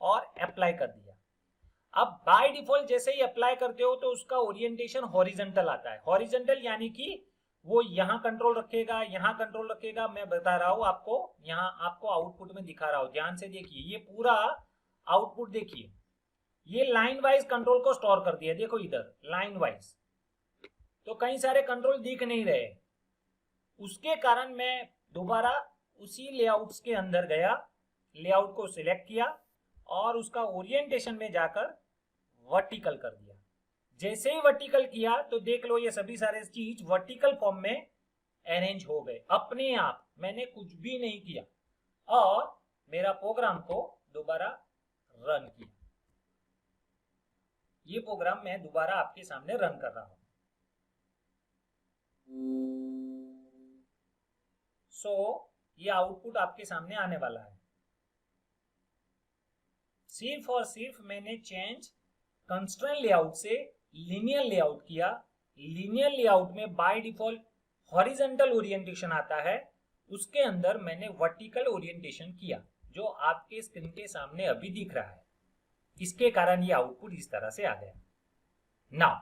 और अप्लाई कर दिया। अब बाय डिफॉल्ट जैसे ही अप्लाई करते हो तो उसका ओरिएंटेशन हॉरिजॉन्टल आता है। हॉरिजॉन्टल यानी कि वो यहां कंट्रोल रखेगा, यहां कंट्रोल रखेगा। मैं बता रहा हूं आपको, यहां आपको आउटपुट में दिखा रहा हूं, ध्यान से देखिए। ये पूरा आउटपुट देखिए, ये लाइन वाइज कंट्रोल को स्टोर कर दिया। देखो इधर लाइन वाइज तो कई सारे कंट्रोल दिख नहीं रहे, उसके कारण मैं दोबारा उसी लेआउट्स के अंदर गया, लेआउट को सिलेक्ट किया और उसका ओरिएंटेशन में जाकर वर्टिकल कर दिया। जैसे ही वर्टिकल किया तो देख लो ये सभी सारे चीज वर्टिकल फॉर्म में अरेंज हो गए अपने आप, मैंने कुछ भी नहीं किया और मेरा प्रोग्राम को दोबारा रन किया। ये प्रोग्राम मैं दोबारा आपके सामने रन कर रहा हूं। ये आउटपुट आपके सामने आने वाला है। सिर्फ और सिर्फ मैंने चेंज कंस्ट्रेंट लेआउट से लीनियर लेआउट किया। लीनियर लेआउट में बाय डिफॉल्ट हॉरिजॉन्टल ओरिएंटेशन आता है, उसके अंदर मैंने वर्टिकल ओरिएंटेशन किया जो आपके स्क्रीन के सामने अभी दिख रहा है। इसके कारण ये आउटपुट इस तरह से आ गया। Now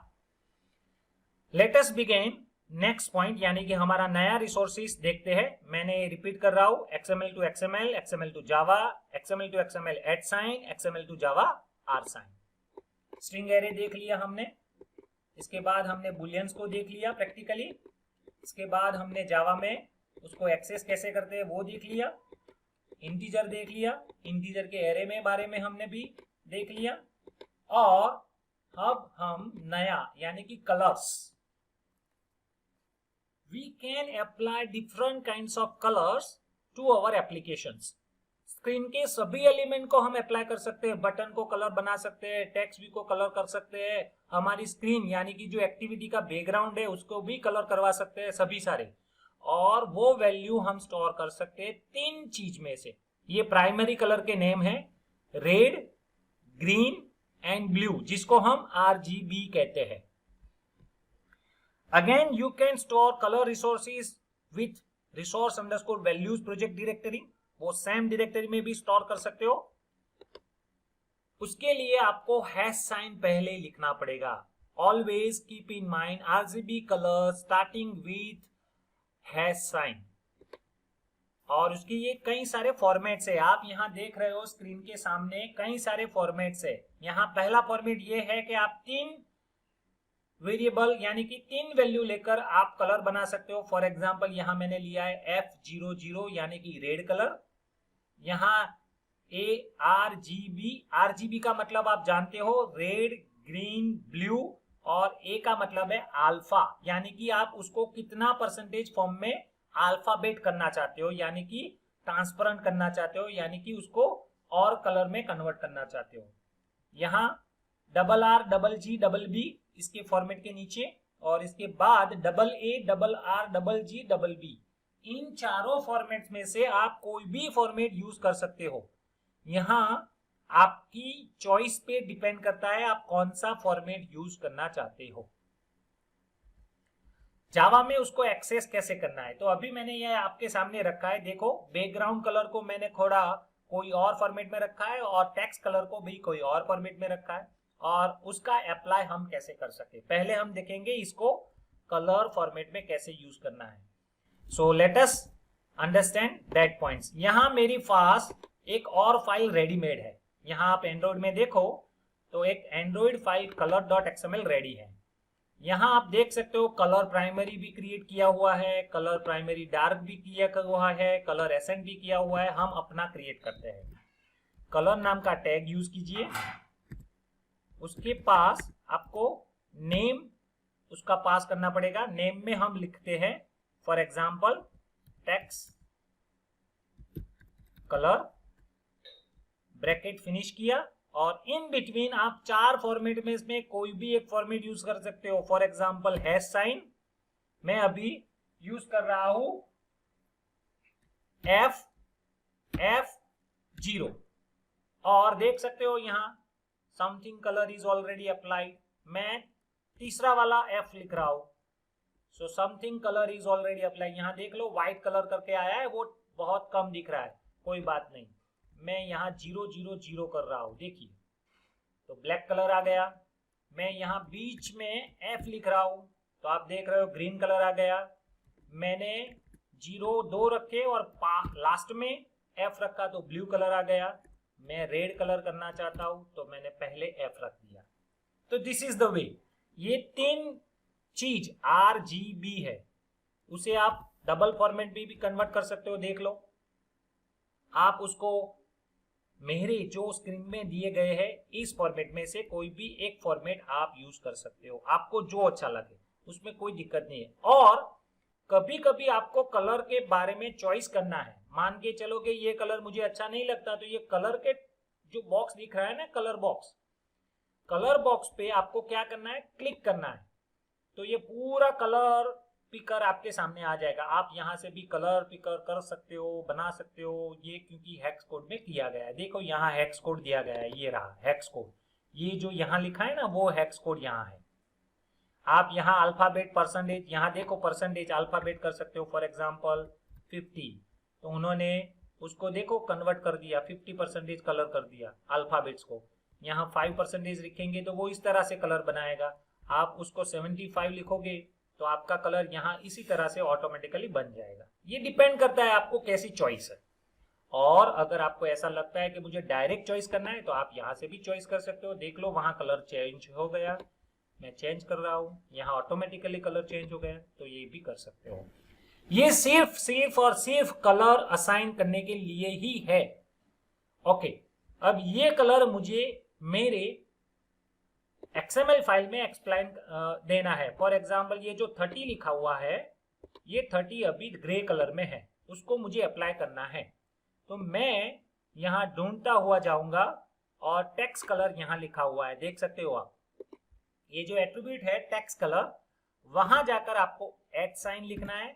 let us begin next point, यानी कि हमारा नया रिसोर्सेस देखते हैं। मैंने रिपीट कर रहा हूं, XML to XML, XML to Java, XML to XML at sign, XML to Java R sign. String array देख लिया हमने, इसके बाद हमने बुलियंस को देख लिया प्रैक्टिकली, इसके बाद हमने जावा में उसको एक्सेस कैसे करते हैं वो देख लिया, इंटीजर देख लिया, इंटीजर के एरे में बारे में हमने भी देख लिया, और अब हम नया यानी कि colours, we can apply different kinds of colors to our applications। Screen के सभी एलिमेंट को हम अप्लाई कर सकते हैं, बटन को कलर बना सकते हैं, टेक्स्ट भी को कलर कर सकते हैं, हमारी स्क्रीन यानी कि जो एक्टिविटी का बैकग्राउंड है उसको भी कलर करवा सकते हैं सभी सारे, और वो वैल्यू हम स्टोर कर सकते हैं तीन चीज में से। ये प्राइमरी कलर के नेम है रेड, ग्रीन एंड ब्लू, जिसको हम RGB कहते हैं। Again, you can store color resources with resource underscore values project directory, वो सेम डायरेक्टरी में भी स्टोर कर सकते हो। उसके लिए आपको हैश साइन पहले लिखना पड़ेगा। Always keep in mind RGB colour starting with hash sign, और उसकी ये कई सारे फॉर्मेट्स है। आप यहाँ देख रहे हो स्क्रीन के सामने कई सारे फॉर्मेट्स है। यहाँ पहला फॉर्मेट ये है कि आप तीन वेरिएबल यानी कि तीन वैल्यू लेकर आप कलर बना सकते हो। फॉर एग्जांपल यहाँ मैंने लिया है F00 यानी कि रेड कलर, यहाँ RGB का मतलब आप जानते हो रेड, ग्रीन, ब्लू, और A का मतलब है अल्फा, यानी कि आप उसको कितना परसेंटेज फॉर्म में अल्फाबेट करना चाहते हो, यानी कि ट्रांसपेरेंट करना चाहते हो, यानी कि उसको और कलर में कन्वर्ट करना चाहते हो। यहाँ RRGGB इसके फॉर्मेट के नीचे, और इसके बाद AARRGGB, इन चारों फॉर्मेट में से आप कोई भी फॉर्मेट यूज कर सकते हो। यहाँ आपकी चॉइस पे डिपेंड करता है आप कौन सा फॉर्मेट यूज करना चाहते हो। जावा में उसको एक्सेस कैसे करना है, तो अभी मैंने ये आपके सामने रखा है। देखो बैकग्राउंड कलर को मैंने थोड़ा कोई और फॉर्मेट में रखा है और टेक्स्ट कलर को भी कोई और फॉर्मेट में रखा है, और उसका अप्लाई हम कैसे कर सके पहले हम देखेंगे इसको कलर फॉर्मेट में कैसे यूज करना है। So let us understand that points. यहाँ मेरी पास एक और फाइल रेडीमेड है। यहाँ आप एंड्रॉइड में देखो तो एक एंड्रॉइड फाइल color.xml रेडी है। यहाँ आप देख सकते हो कलर प्राइमरी भी क्रिएट किया हुआ है, कलर प्राइमरी डार्क भी किया हुआ है, कलर एसेंट भी किया हुआ है। हम अपना क्रिएट करते हैं। कलर नाम का टैग यूज कीजिए, उसके पास आपको नेम उसका पास करना पड़ेगा। नेम में हम लिखते हैं for example text colour, bracket finish किया, और इन बिटवीन आप चार फॉर्मेट में इसमें कोई भी एक फॉर्मेट यूज कर सकते हो। फॉर एग्जांपल हैश साइन मैं अभी यूज कर रहा हूं F0, और देख सकते हो यहां something colour is already applied. मैं तीसरा वाला F लिख रहा हूं, so something colour is already applied. यहां देख लो व्हाइट कलर करके आया है, वो बहुत कम दिख रहा है, कोई बात नहीं। मैं यहाँ 000 कर रहा हूं, देखिए तो ब्लैक कलर आ गया। मैं यहाँ बीच में F लिख रहा हूं तो आप देख रहे हो ग्रीन कलर आ गया। मैंने 0 रखे और लास्ट में F रखा तो ब्लू कलर आ गया। मैं रेड कलर करना चाहता हूं तो मैंने पहले F रख दिया। तो दिस इज द वे। ये तीन चीज RGB है, उसे आप डबल फॉर्मेट में भी कन्वर्ट कर सकते हो। देख लो, आप उसको मेरे जो स्क्रीन में दिए गए हैं इस फॉर्मेट में से कोई भी एक फॉर्मेट आप यूज कर सकते हो, आपको जो अच्छा लगे, उसमें कोई दिक्कत नहीं है। और कभी कभी आपको कलर के बारे में चॉइस करना है, मान के चलो कि ये कलर मुझे अच्छा नहीं लगता, तो ये कलर के जो बॉक्स दिख रहा है ना, कलर बॉक्स पे आपको क्या करना है, क्लिक करना है, तो ये पूरा कलर पिकर आपके सामने आ जाएगा। आप यहाँ से भी कलर पिकर कर सकते हो, बना सकते हो, ये क्योंकि हेक्स कोड में किया गया है। देखो यहाँ हेक्स कोड दिया गया है, ये रहा हेक्स कोड, ये जो यहाँ लिखा है ना वो हेक्स कोड यहाँ है। आप यहाँ अल्फाबेट परसेंटेज, यहाँ देखो परसेंटेज अल्फाबेट कर सकते हो, फॉर एग्जाम्पल 50, तो उन्होंने उसको देखो कन्वर्ट कर दिया, 50% कलर कर दिया अल्फाबेट्स को। यहाँ 5% लिखेंगे तो वो इस तरह से कलर बनाएगा। आप उसको 75 लिखोगे तो आपका कलर यहाँ इसी तरह से ऑटोमेटिकली बन जाएगा। ये डिपेंड करता है आपको कैसी चॉइस है। और अगर आपको ऐसा लगता है कि मुझे डायरेक्ट चॉइस करना है तो आप यहाँ से भी चॉइस कर सकते हो। देख लो वहां कलर चेंज हो गया, मैं चेंज कर रहा हूँ, यहाँ ऑटोमेटिकली कलर चेंज हो गया, तो ये भी कर सकते हो। ये सिर्फ और सिर्फ कलर असाइन करने के लिए ही है। ओके, अब ये कलर मुझे मेरे XML फाइल में एक्सप्लेन देना है। फॉर एग्जाम्पल ये जो 30 लिखा हुआ है, ये 30 अभी ग्रे कलर में है, उसको मुझे अप्लाई करना है। तो मैं यहाँ ढूंढता हुआ जाऊंगा और टेक्स्ट कलर यहाँ लिखा हुआ है, देख सकते हो आप। ये जो एट्रीब्यूट है टेक्स्ट कलर, वहां जाकर आपको एट साइन लिखना है।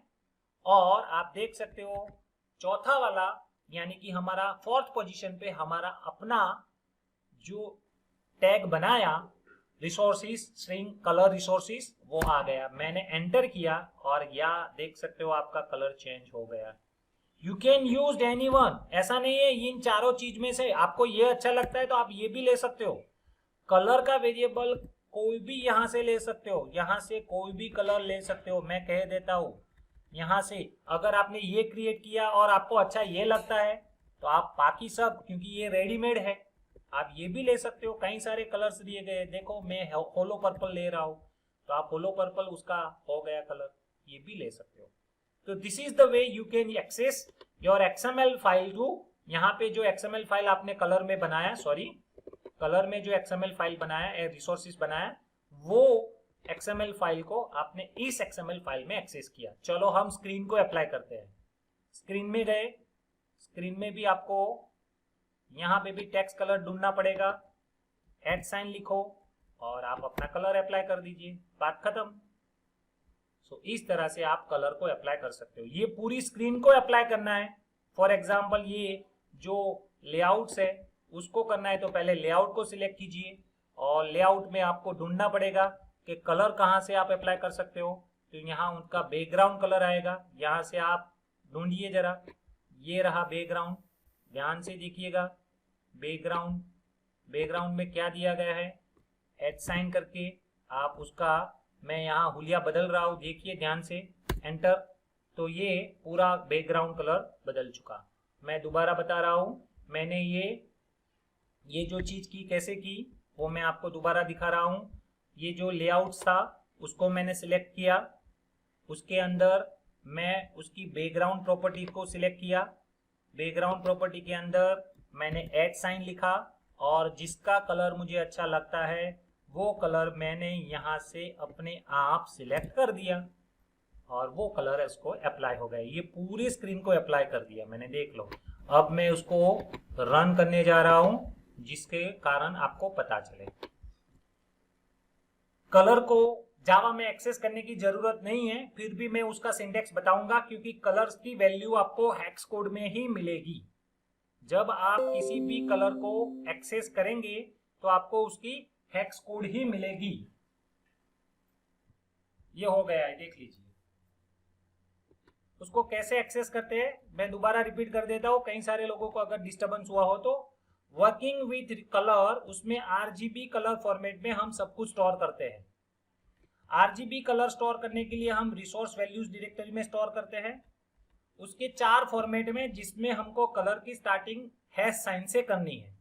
और आप देख सकते हो चौथा वाला, यानी कि हमारा 4th पोजीशन पे हमारा अपना जो टैग बनाया रिसोर्सिस स्ट्रिंग कलर रिसोर्सिस, वो आ गया। मैंने एंटर किया और यहाँ देख सकते हो आपका कलर चेंज हो गया। You can use any one, ऐसा नहीं है इन चारों चीज में से आपको ये अच्छा लगता है तो आप ये भी ले सकते हो। कलर का वेरिएबल कोई भी यहाँ से ले सकते हो, यहाँ से कोई भी कलर ले सकते हो। मैं कह देता हूँ यहाँ से, अगर आपने ये क्रिएट किया और आपको अच्छा ये लगता है तो आप बाकी सब, क्योंकि ये रेडीमेड है, आप ये भी ले सकते हो। कई सारे कलर्स दिए गए, देखो मैं होलो पर्पल ले रहा हूँ तो आप होलो पर्पल उसका हो गया कलर, ये भी ले सकते हो। तो this is the way you can access your XML file too. यहाँ पे जो XML फाइल आपने कलर में बनाया, कलर में जो XML फाइल बनाया, रिसोर्सेज बनाया, वो XML फाइल को आपने इस XML फाइल में एक्सेस किया। चलो हम स्क्रीन को अप्लाई करते हैं। स्क्रीन में गए, स्क्रीन में भी आपको यहाँ पे भी टेक्स्ट कलर ढूंढना पड़ेगा, एट साइन लिखो और आप अपना कलर अप्लाई कर दीजिए, बात खत्म। सो इस तरह से आप कलर को अप्लाई कर सकते हो। ये पूरी स्क्रीन को अप्लाई करना है। फॉर एग्जाम्पल ये जो लेआउट्स है उसको करना है तो पहले लेआउट को सिलेक्ट कीजिए और लेआउट में आपको ढूंढना पड़ेगा कि कलर कहाँ से आप अप्लाई कर सकते हो। तो यहाँ उनका बैकग्राउंड कलर आएगा, यहाँ से आप ढूंढिए जरा, ये रहा बैकग्राउंड, ध्यान से देखिएगा। बैकग्राउंड में क्या दिया गया है, एट साइन करके आप उसका, मैं यहाँ हुलिया बदल रहा हूँ, देखिए ध्यान से, एंटर, तो ये पूरा बैकग्राउंड कलर बदल चुका। मैं दोबारा बता रहा हूँ, मैंने ये जो चीज की कैसे की वो मैं आपको दोबारा दिखा रहा हूँ। ये जो लेआउट था उसको मैंने सिलेक्ट किया, उसके अंदर मैं उसकी बैकग्राउंड प्रॉपर्टी को सिलेक्ट किया। बैकग्राउंड प्रॉपर्टी के अंदर मैंने एट साइन लिखा और जिसका कलर मुझे अच्छा लगता है वो कलर मैंने यहाँ से अपने आप सिलेक्ट कर दिया और वो कलर इसको अप्लाई हो गया। ये पूरी स्क्रीन को अप्लाई कर दिया मैंने, देख लो। अब मैं उसको रन करने जा रहा हूँ जिसके कारण आपको पता चले। कलर को जावा में एक्सेस करने की जरूरत नहीं है, फिर भी मैं उसका सिंटेक्स बताऊंगा क्योंकि कलर्स की वैल्यू आपको हेक्स कोड में ही मिलेगी। जब आप किसी भी कलर को एक्सेस करेंगे तो आपको उसकी हेक्स कोड ही मिलेगी। ये हो गया है, देख लीजिए। उसको कैसे एक्सेस करते हैं मैं दोबारा रिपीट कर देता हूं, कई सारे लोगों को अगर डिस्टर्बेंस हुआ हो तो। वर्किंग विथ कलर, उसमें RGB कलर फॉर्मेट में हम सब कुछ स्टोर करते हैं। RGB कलर स्टोर करने के लिए हम रिसोर्स वैल्यूज डायरेक्टरी में स्टोर करते हैं, उसके 4 फॉर्मेट में, जिसमें हमको कलर की स्टार्टिंग हैश साइन से करनी है।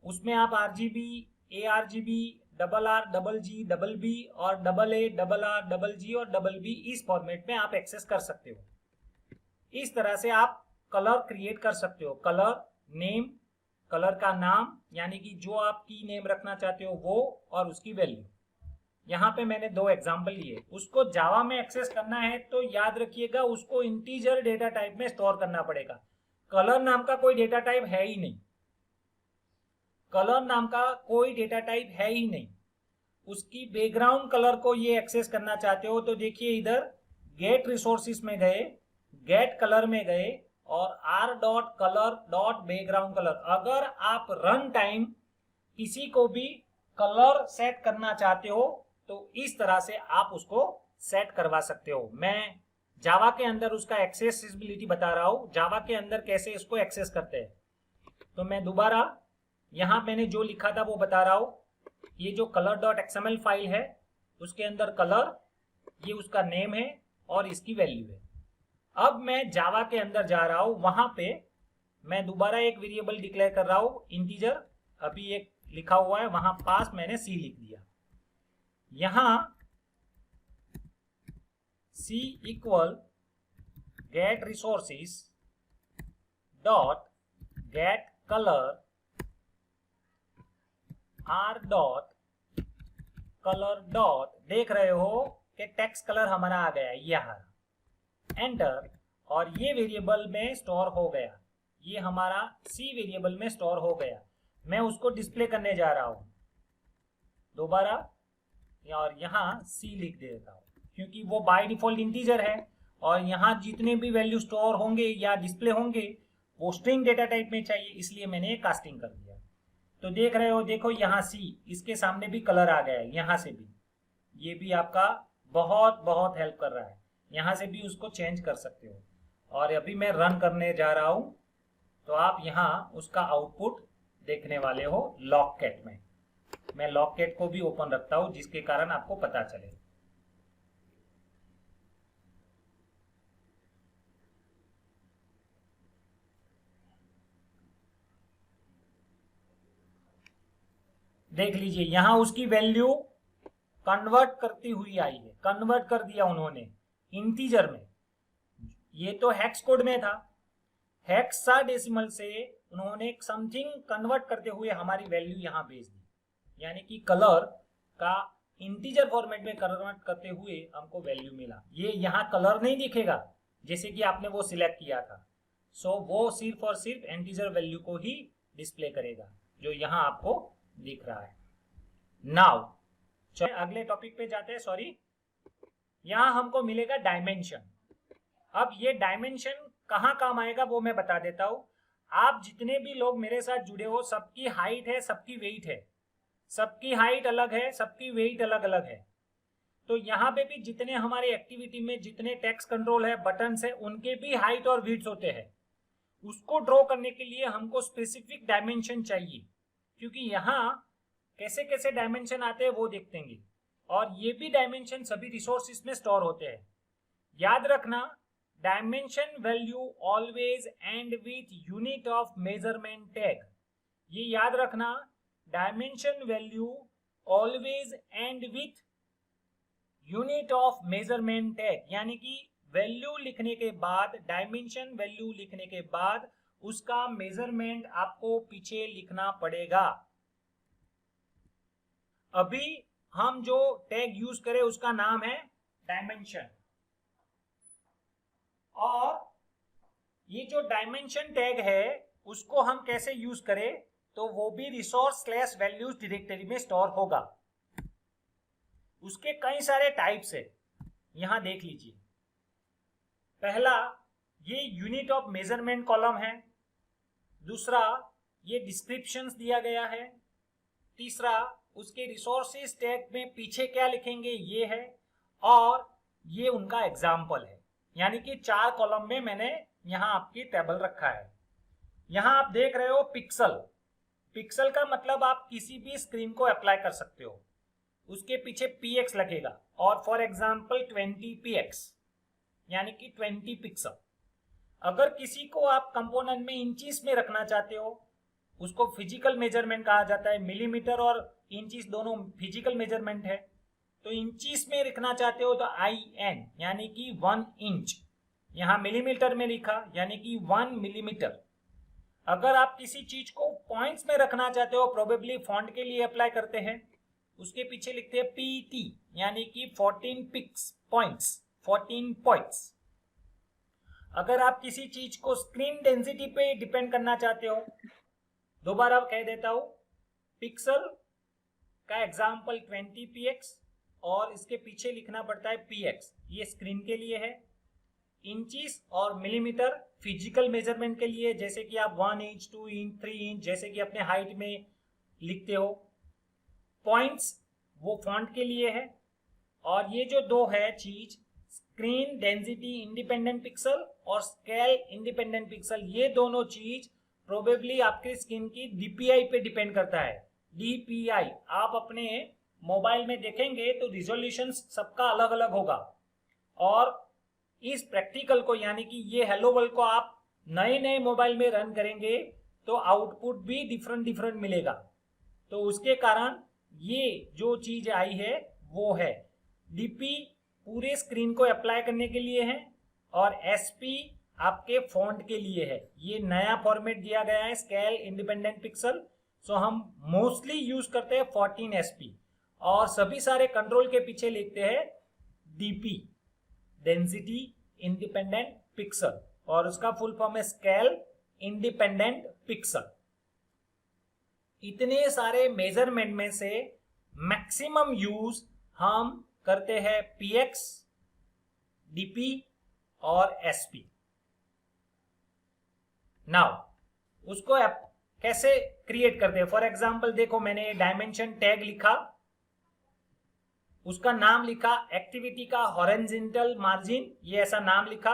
उसमें आप RGB, ARGB, RR, GG, BB और AA, RR, GG और BB इस फॉर्मेट में आप एक्सेस कर सकते हो। इस तरह से आप कलर क्रिएट कर सकते हो। कलर नेम, कलर का नाम यानी कि जो आप की नेम रखना चाहते हो वो, और उसकी वैल्यू। यहाँ पे मैंने 2 एग्जांपल लिए। उसको जावा में एक्सेस करना है तो याद रखिएगा उसको इंटीजर डेटा टाइप में स्टोर करना पड़ेगा। कलर नाम का कोई डेटा टाइप है ही नहीं, कलर नाम का कोई डेटा टाइप है ही नहीं। उसकी बैकग्राउंड कलर को ये एक्सेस करना चाहते हो तो देखिए इधर गेट रिसोर्सिस में गए, गेट कलर में गए और r.color.background कलर। अगर आप रन टाइम किसी को भी कलर सेट करना चाहते हो तो इस तरह से आप उसको सेट करवा सकते हो। मैं जावा के अंदर उसका एक्सेसिबिलिटी बता रहा हूं, जावा के अंदर कैसे इसको एक्सेस करते हैं। तो मैं दोबारा यहां मैंने जो लिखा था वो बता रहा हूं। ये जो color.xml फाइल है उसके अंदर कलर, ये उसका नेम है और इसकी वैल्यू है। अब मैं जावा के अंदर जा रहा हूं, वहां पे मैं दोबारा एक वेरिएबल डिक्लेयर कर रहा हूं इंटीजर। अभी एक लिखा हुआ है, वहां पास मैंने सी लिख दिया। यहां C equal get resources dot get colour r dot colour dot, देख रहे हो कि टेक्स्ट कलर हमारा आ गया यहाँ, एंटर, और ये वेरिएबल में स्टोर हो गया। ये हमारा सी वेरिएबल में स्टोर हो गया। मैं उसको डिस्प्ले करने जा रहा हूं दोबारा, और यहाँ सी लिख देता हूं क्योंकि वो बाय डिफॉल्ट इंटीजर है और यहाँ जितने भी वैल्यू स्टोर होंगे या डिस्प्ले होंगे वो स्ट्रिंग डेटा टाइप में चाहिए, इसलिए मैंने कास्टिंग कर दिया। तो देख रहे हो, देखो यहाँ सी, इसके सामने भी कलर आ गया है, यहाँ से भी, ये भी आपका बहुत बहुत हेल्प कर रहा है। यहाँ से भी उसको चेंज कर सकते हो। और अभी मैं रन करने जा रहा हूँ तो आप यहाँ उसका आउटपुट देखने वाले हो लॉगकैट में। मैं लॉगकैट को भी ओपन रखता हूँ जिसके कारण आपको पता चले। देख लीजिए यहाँ उसकी वैल्यू कन्वर्ट करती हुई आई है, कन्वर्ट कर दिया उन्होंने इंटीजर में। ये तो हेक्स कोड में था, हेक्साडेसिमल से उन्होंने समथिंग कन्वर्ट करते हुए हमारी वैल्यू यहाँ भेज दी, यानी कि कलर का इंटीजर फॉर्मेट में कन्वर्ट करते हुए हमको वैल्यू मिला। ये यहाँ कलर नहीं दिखेगा जैसे कि आपने वो सिलेक्ट किया था, सो वो सिर्फ और सिर्फ इंटीजर वैल्यू को ही डिस्प्ले करेगा जो यहाँ आपको दिख रहा है। नाउ चलिए अगले टॉपिक पे जाते हैं। सॉरी, यहां हमको मिलेगा डायमेंशन। अब ये डायमेंशन कहां काम आएगा वो मैं बता देता हूं। आप जितने भी लोग मेरे साथ जुड़े हो सबकी हाइट है, सबकी वेट है, सबकी हाइट अलग है, सबकी वेट अलग अलग है। तो यहाँ पे भी जितने हमारे एक्टिविटी में जितने टेक्स्ट कंट्रोल है, बटन्स है, उनके भी हाइट और वेट्स होते हैं। उसको ड्रॉ करने के लिए हमको स्पेसिफिक डायमेंशन चाहिए, क्योंकि यहाँ कैसे कैसे डायमेंशन आते हैं वो देखेंगे। और ये भी डायमेंशन सभी रिसोर्सेज में स्टोर होते हैं। याद रखना, dimension value always and with unit of measurement tag. ये याद रखना, dimension value always and with unit of measurement tag, यानी कि वैल्यू लिखने के बाद, डायमेंशन वैल्यू लिखने के बाद उसका मेजरमेंट आपको पीछे लिखना पड़ेगा। अभी हम जो टैग यूज करें उसका नाम है डायमेंशन, और ये जो डायमेंशन टैग है उसको हम कैसे यूज करें, तो वो भी resource/values डायरेक्टरी में स्टोर होगा। उसके कई सारे टाइप्स है, यहां देख लीजिए। पहला, ये यूनिट ऑफ मेजरमेंट कॉलम है। दूसरा, ये डिस्क्रिप्शंस दिया गया है। तीसरा, उसके रिसोर्सेज टैग में पीछे क्या लिखेंगे ये है, और ये उनका एग्जाम्पल है। यानी कि 4 कॉलम में मैंने यहां आपकी टेबल रखा है। यहां आप देख रहे हो पिक्सल, पिक्सल का मतलब आप किसी भी स्क्रीन को अप्लाई कर सकते हो। उसके पीछे px लगेगा, और फॉर एग्जाम्पल 20 px यानी कि 20 पिक्सल। अगर किसी को आप कंपोनेंट में इंचीज में रखना चाहते हो, उसको फिजिकल मेजरमेंट कहा जाता है। मिलीमीटर और इंचीस दोनों फिजिकल मेजरमेंट है। तो इंचीस में लिखना चाहते हो तो IN यानी कि 1 इंच, यहाँ मिलीमीटर में लिखा यानी कि 1 मिलीमीटर। अगर आप किसी चीज को पॉइंट्स में रखना चाहते हो, प्रोबेबली फॉन्ट के लिए अप्लाई करते हैं, उसके पीछे लिखते हैं PT यानी कि 14 पिक्स पॉइंट्स, 14 पॉइंट्स। अगर आप किसी चीज को स्क्रीन डेंसिटी पे डिपेंड करना चाहते हो, दोबारा कह देता हूं, पिक्सल का एग्जांपल 20px और इसके पीछे लिखना पड़ता है px, ये स्क्रीन के लिए है। इंचीस और मिलीमीटर फिजिकल मेजरमेंट के लिए, जैसे कि आप 1 इंच 2 इंच 3 इंच जैसे कि अपने हाइट में लिखते हो। पॉइंट्स वो फॉन्ट के लिए है। और ये जो दो है चीज, स्क्रीन डेंसिटी इंडिपेंडेंट पिक्सल और स्केल इंडिपेंडेंट पिक्सल, ये दोनों चीज प्रोबेबली आपके स्क्रीन की DPI पे डिपेंड करता है। DPI आप अपने मोबाइल में देखेंगे तो रिजोल्यूशन सबका अलग अलग होगा। और इस प्रैक्टिकल को यानी कि ये हेलो वर्ल्ड को आप नए नए मोबाइल में रन करेंगे तो आउटपुट भी डिफरेंट मिलेगा। तो उसके कारण ये जो चीज आई है वो है DP पूरे स्क्रीन को अप्लाई करने के लिए है और SP आपके फॉन्ट के लिए है। ये नया फॉर्मेट दिया गया है स्केल इंडिपेंडेंट पिक्सल। सो हम मोस्टली यूज करते हैं 14 SP और सभी सारे कंट्रोल के पीछे लिखते हैं DP डेंसिटी इंडिपेंडेंट पिक्सल और उसका फुल फॉर्म है स्केल इंडिपेंडेंट पिक्सल। इतने सारे मेजरमेंट में से मैक्सिमम यूज हम करते हैं PX, DP और SP। नाउ उसको कैसे क्रिएट करते हैं? फॉर एग्जांपल देखो, मैंने डायमेंशन टैग लिखा, उसका नाम लिखा एक्टिविटी का हॉरिजॉन्टल मार्जिन, ये ऐसा नाम लिखा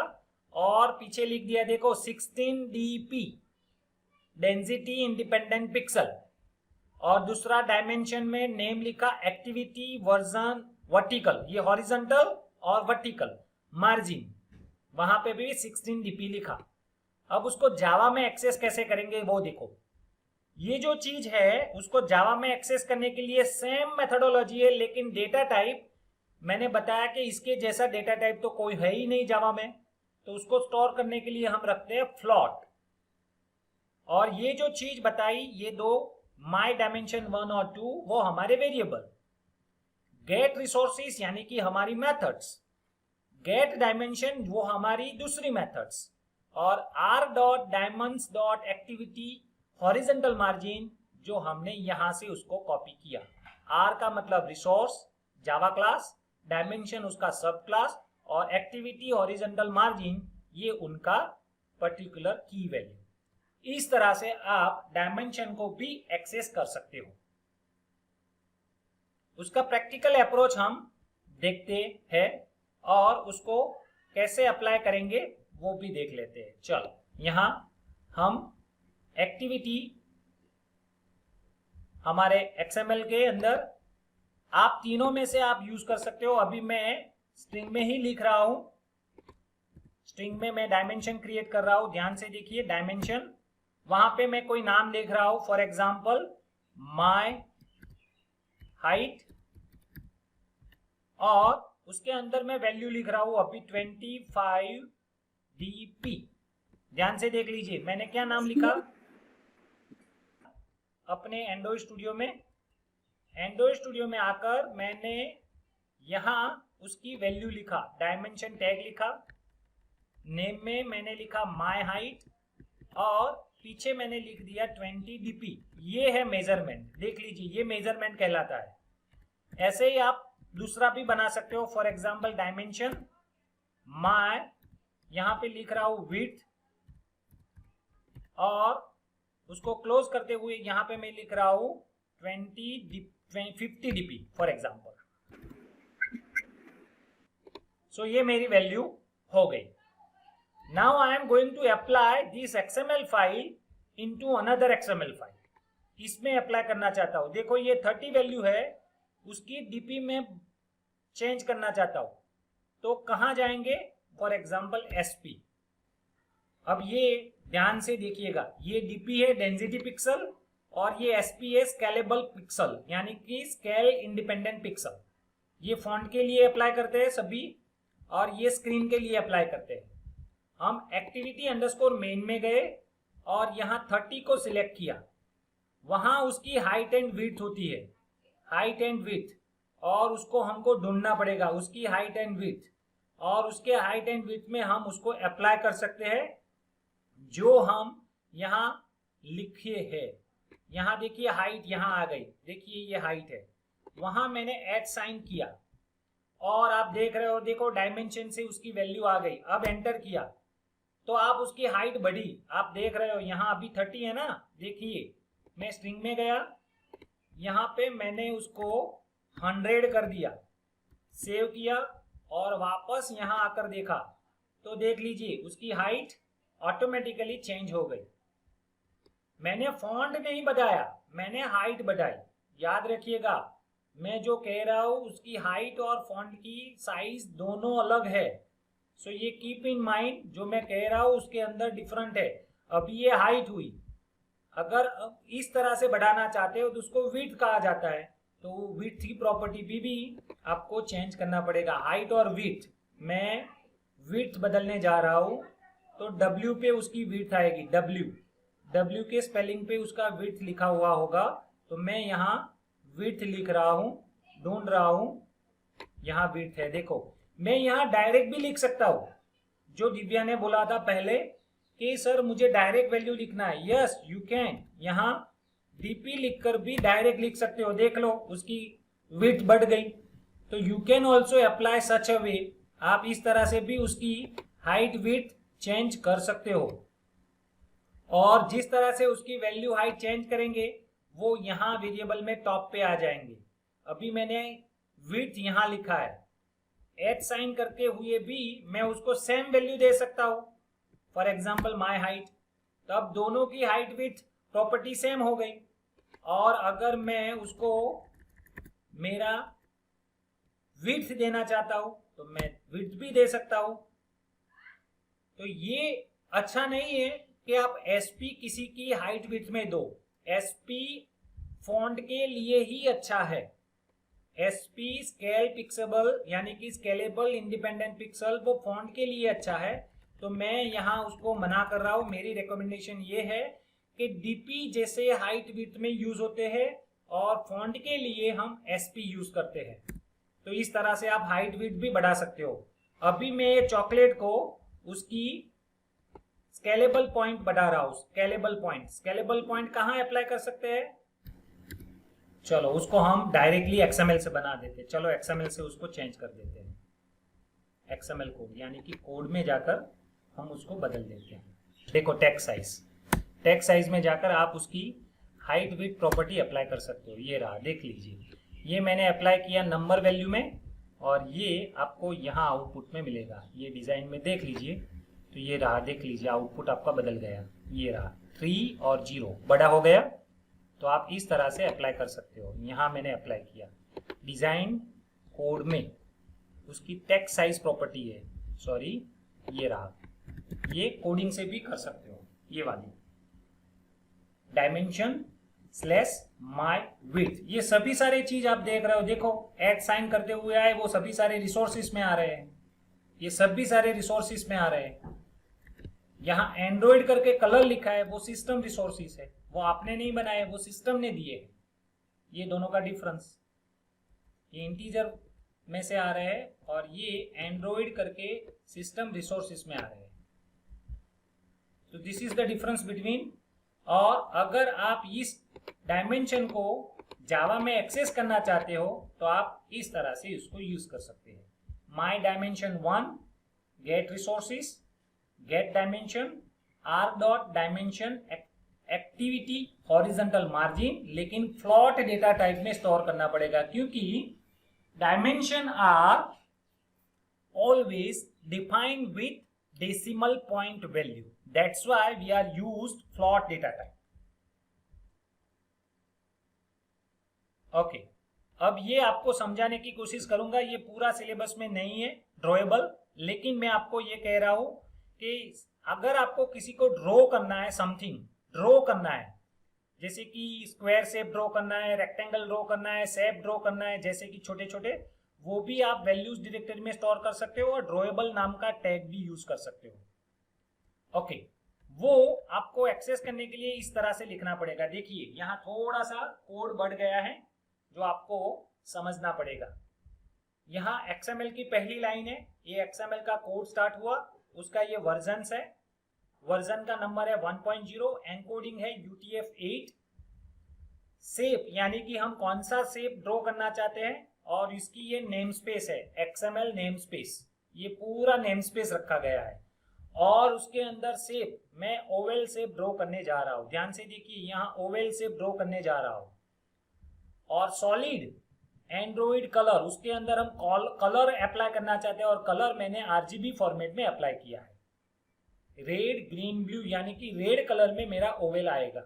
और पीछे लिख दिया देखो 16 DP डेंसिटी इंडिपेंडेंट पिक्सल। और दूसरा डायमेंशन में नेम लिखा एक्टिविटी वर्जन वर्टिकल, ये हॉरिजॉन्टल और वर्टिकल मार्जिन, वहां पे भी 16 DP लिखा। अब उसको जावा में एक्सेस कैसे करेंगे वो देखो। ये जो चीज है उसको जावा में एक्सेस करने के लिए सेम मेथोडोलॉजी है, लेकिन डेटा टाइप मैंने बताया कि इसके जैसा डेटा टाइप तो कोई है ही नहीं जावा में। तो उसको स्टोर करने के लिए हम रखते हैं फ्लोट। और ये जो चीज बताई, ये दो माई डायमेंशन 1 और 2 वो हमारे वेरिएबल। गेट रिसोर्सेस यानी कि हमारी मेथड्स, गेट डायमेंशन वो हमारी दूसरी मेथड्स, और r.diamonds.activity हॉरिजॉन्टल मार्जिन जो हमने यहां से उसको कॉपी किया। r का मतलब रिसोर्स जावा क्लास, डायमेंशन उसका सब क्लास और एक्टिविटी हॉरिजॉन्टल मार्जिन ये उनका पर्टिकुलर की वैल्यू। इस तरह से आप डायमेंशन को भी एक्सेस कर सकते हो। उसका प्रैक्टिकल अप्रोच हम देखते हैं और उसको कैसे अप्लाई करेंगे वो भी देख लेते हैं। चलो, यहां हम एक्टिविटी हमारे XML के अंदर आप तीनों में से आप यूज कर सकते हो। अभी मैं स्ट्रिंग में ही लिख रहा हूं, स्ट्रिंग में मैं डायमेंशन क्रिएट कर रहा हूं। ध्यान से देखिए, डायमेंशन वहां पे मैं कोई नाम लिख रहा हूं, फॉर एग्जांपल माय हाइट, और उसके अंदर मैं वैल्यू लिख रहा हूं अभी 25 DP। ध्यान से देख लीजिए मैंने क्या नाम लिखा अपने एंड्रॉइड स्टूडियो में। एंड्रॉइड स्टूडियो में आकर मैंने यहां उसकी वैल्यू लिखा, डायमेंशन टैग लिखा, नेम में मैंने लिखा माय हाइट और पीछे मैंने लिख दिया 20 DP। ये है मेजरमेंट, देख लीजिए ये मेजरमेंट कहलाता है। ऐसे ही आप दूसरा भी बना सकते हो, फॉर एग्जांपल डायमेंशन माय, यहां पे लिख रहा हूं विड्थ और उसको क्लोज करते हुए यहां पे मैं लिख रहा हूं 50 DP फॉर एग्जांपल। सो ये मेरी वैल्यू हो गई। Now I am going to apply this XML file into another XML file. इसमें अप्लाई करना चाहता हूं। देखो ये 30 वैल्यू है, उसकी DP में चेंज करना चाहता हूं तो कहां जाएंगे? For example SP। अब ये ध्यान से देखिएगा, ये डीपी है डेंसिटी पिक्सल और ये एसपी है स्केलेबल पिक्सल, यानी कि स्केल इंडिपेंडेंट पिक्सल। ये फॉन्ट के लिए अप्लाई करते हैं सभी और ये स्क्रीन के लिए अप्लाई करते हैं। हम एक्टिविटी अंडरस्कोर मेन में गए और यहाँ 30 को सिलेक्ट किया, वहां उसकी हाइट एंड विड्थ होती है, हाइट एंड विड्थ, और उसको हमको ढूंढना पड़ेगा उसकी हाइट एंड विड्थ, और उसके हाइट एंड विड्थ में हम उसको अप्लाई कर सकते हैं जो हम यहाँ लिखे हैं। यहाँ देखिए हाइट यहाँ आ गई, देखिए ये हाइट है, वहां मैंने ऐड साइन किया और आप देख रहे हो, देखो डायमेंशन से उसकी वैल्यू आ गई। अब एंटर किया तो आप उसकी हाइट बढ़ी, आप देख रहे हो यहाँ अभी 30 है ना। देखिए मैं स्ट्रिंग में गया, यहाँ पे मैंने उसको 100 कर दिया, सेव किया और वापस यहाँ आकर देखा तो देख लीजिए उसकी हाइट ऑटोमेटिकली चेंज हो गई। मैंने फॉन्ट नहीं बढ़ाया, मैंने हाइट बढ़ाई। याद रखिएगा, मैं जो कह रहा हूं उसकी हाइट और फॉन्ट की साइज दोनों अलग है। सो ये कीप इन माइंड, जो मैं कह रहा हूं उसके अंदर डिफरेंट है। अभी ये हाइट हुई, अगर इस तरह से बढ़ाना चाहते हो तो उसको विड्थ कहा जाता है, तो विड्थ की प्रॉपर्टी भी आपको चेंज करना पड़ेगा, हाइट और विड्थ। मैं विड्थ बदलने जा रहा हूं तो W पे उसकी विड्थ आएगी, W के स्पेलिंग पे उसका विड्थ लिखा हुआ होगा, तो मैं यहाँ विड्थ लिख रहा हूं, ढूंढ रहा हूं, यहाँ विड्थ है। देखो मैं यहाँ डायरेक्ट भी लिख सकता हूं, जो दिव्या ने बोला था पहले कि सर मुझे डायरेक्ट वैल्यू लिखना है। यस यू कैन, यहाँ डीपी लिखकर भी डायरेक्ट लिख सकते हो। देख लो उसकी विड्थ बढ़ गई, तो यू कैन ऑल्सो अप्लाई सच अ वे, आप इस तरह से भी उसकी हाइट विड्थ चेंज कर सकते हो। और जिस तरह से उसकी वैल्यू हाइट चेंज करेंगे वो यहाँ वेरिएबल में टॉप पे आ जाएंगे। अभी मैंने विड्थ यहाँ लिखा है, एट साइन करते हुए भी मैं उसको सेम वैल्यू दे सकता हूं, फॉर एग्जाम्पल माई हाइट, तब दोनों की हाइट विड्थ प्रॉपर्टी सेम हो गई। और अगर मैं उसको मेरा विड्थ देना चाहता हूं तो मैं विड्थ भी दे सकता हूं। तो ये अच्छा नहीं है कि आप एसपी किसी की हाइट विड्थ में दो, एसपी फॉन्ट के लिए ही अच्छा है। एसपी स्केल पिक्सेबल यानी कि स्केलेबल इंडिपेंडेंट पिक्सल, वो फॉन्ट के लिए अच्छा है, तो मैं यहाँ उसको मना कर रहा हूँ। मेरी रिकमेंडेशन ये है कि डीपी जैसे हाइट विड्थ में यूज होते हैं और फॉन्ट के लिए हम एसपी यूज करते हैं, तो इस तरह से आप हाइट विड्थ भी बढ़ा सकते हो। अभी मैं ये चॉकलेट को उसकी स्केलेबल पॉइंट बढ़ा रहा हूं, स्केलेबल पॉइंट कहाँ अप्लाई कर सकते हैं? चलो उसको हम डायरेक्टली एक्सएमएल से बना देते हैं। चलो एक्सएमएल से उसको चेंज कर देते हैं, एक्सएमएल कोड यानी कि कोड में जाकर हम उसको बदल देते हैं। देखो टेक्स्ट साइज में जाकर आप उसकी हाइट विड्थ प्रॉपर्टी अप्लाई कर सकते हो। ये रहा, देख लीजिए, ये मैंने अप्लाई किया नंबर वैल्यू में और ये आपको यहाँ आउटपुट में मिलेगा। ये डिजाइन में देख लीजिए, तो ये रहा, देख लीजिए आउटपुट आपका बदल गया। ये रहा 3 और 0 बड़ा हो गया, तो आप इस तरह से अप्लाई कर सकते हो। यहाँ मैंने अप्लाई किया डिजाइन कोड में, उसकी टेक्स्ट साइज प्रॉपर्टी है, सॉरी ये रहा, ये कोडिंग से भी कर सकते हो। ये वाली डायमेंशन स्लैश माई विड्थ, ये सभी सारे चीज आप देख रहे हो। देखो ऐड साइन करते हुए आए, वो सभी सारे रिसोर्सेस में आ रहे हैं, ये सभी सारे रिसोर्सेस में आ रहे हैं। यहाँ एंड्रॉइड करके कलर लिखा है, वो सिस्टम रिसोर्सेस है, वो आपने नहीं बनाए, वो सिस्टम ने दिए। ये दोनों का डिफरेंस, ये इंटीजर में से आ रहे हैं और ये एंड्रॉइड करके सिस्टम रिसोर्सेस में आ रहे हैं। तो this is the difference between. और अगर आप इस डायमेंशन को जावा में एक्सेस करना चाहते हो तो आप इस तरह से इसको यूज कर सकते हैं। My dimension 1 get resources, get dimension r.dimension activity horizontal margin, लेकिन फ्लोट डेटा टाइप में स्टोर करना पड़ेगा क्योंकि dimension are always defined with decimal point value, that's why we are used float data type. Okay, अब ये आपको समझाने की कोशिश करूंगा, ये पूरा सिलेबस में नहीं है ड्रॉएबल, लेकिन मैं आपको ये कह रहा हूं कि अगर आपको किसी को ड्रॉ करना है, समथिंग ड्रॉ करना है, जैसे कि स्क्वायर शेप ड्रॉ करना है, रेक्टेंगल ड्रॉ करना है, शेप ड्रॉ करना है, जैसे कि छोटे छोटे, वो भी आप वैल्यूज डायरेक्टरी में स्टोर कर सकते हो और ड्रॉएबल नाम का टैग भी यूज कर सकते हो। ओके, वो आपको एक्सेस करने के लिए इस तरह से लिखना पड़ेगा। देखिए यहाँ थोड़ा सा कोड बढ़ गया है जो आपको समझना पड़ेगा। यहाँ XML की पहली लाइन है, ये XML का कोड स्टार्ट हुआ, उसका ये वर्जन है, वर्जन का नंबर है 1.0, एनकोडिंग है UTF-8, शेप यानी कि हम कौन सा शेप ड्रॉ करना चाहते हैं, और इसकी ये नेम स्पेस है, XML नेम स्पेस, ये पूरा नेम स्पेस रखा गया है। और उसके अंदर शेप, मैं ओवल शेप ड्रॉ करने जा रहा हूं, ध्यान से देखिए यहाँ ओवल शेप ड्रॉ करने जा रहा हूं। और सॉलिड एंड्रॉइड कलर, उसके अंदर हम कलर अप्लाई करना चाहते हैं और कलर मैंने RGB फॉर्मेट में अप्लाई किया है, रेड ग्रीन ब्लू, यानी कि रेड कलर में मेरा ओवल आएगा।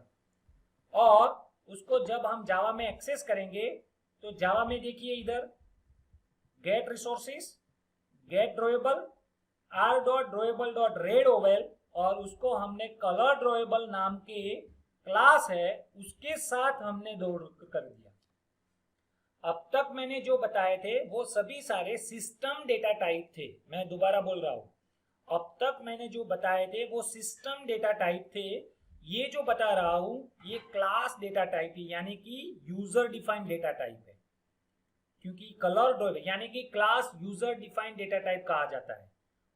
और उसको जब हम जावा में एक्सेस करेंगे तो जावा में देखिए इधर get resources, get drawable, r.drawable.red oval, और उसको हमने कलर ड्रॉएबल नाम के क्लास है उसके साथ हमने जोड़ कर दिया। अब तक मैंने जो बताए थे वो सभी सारे सिस्टम डेटा टाइप थे, मैं दोबारा बोल रहा हूं, अब तक मैंने जो बताए थे वो सिस्टम डेटा टाइप थे। ये जो बता रहा हूं ये क्लास डेटा टाइप है, यानी कि यूजर डिफाइंड डेटा टाइप है, क्योंकि कलर ड्रॉएबल यानी कि class user defined data type कहा जाता है,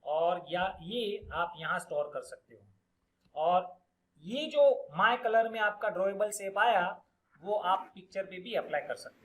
और या ये आप यहाँ स्टोर कर सकते हो। और ये जो माय कलर में आपका ड्रॉएबल शेप आया वो आप पिक्चर पे भी अप्लाई कर सकते हो।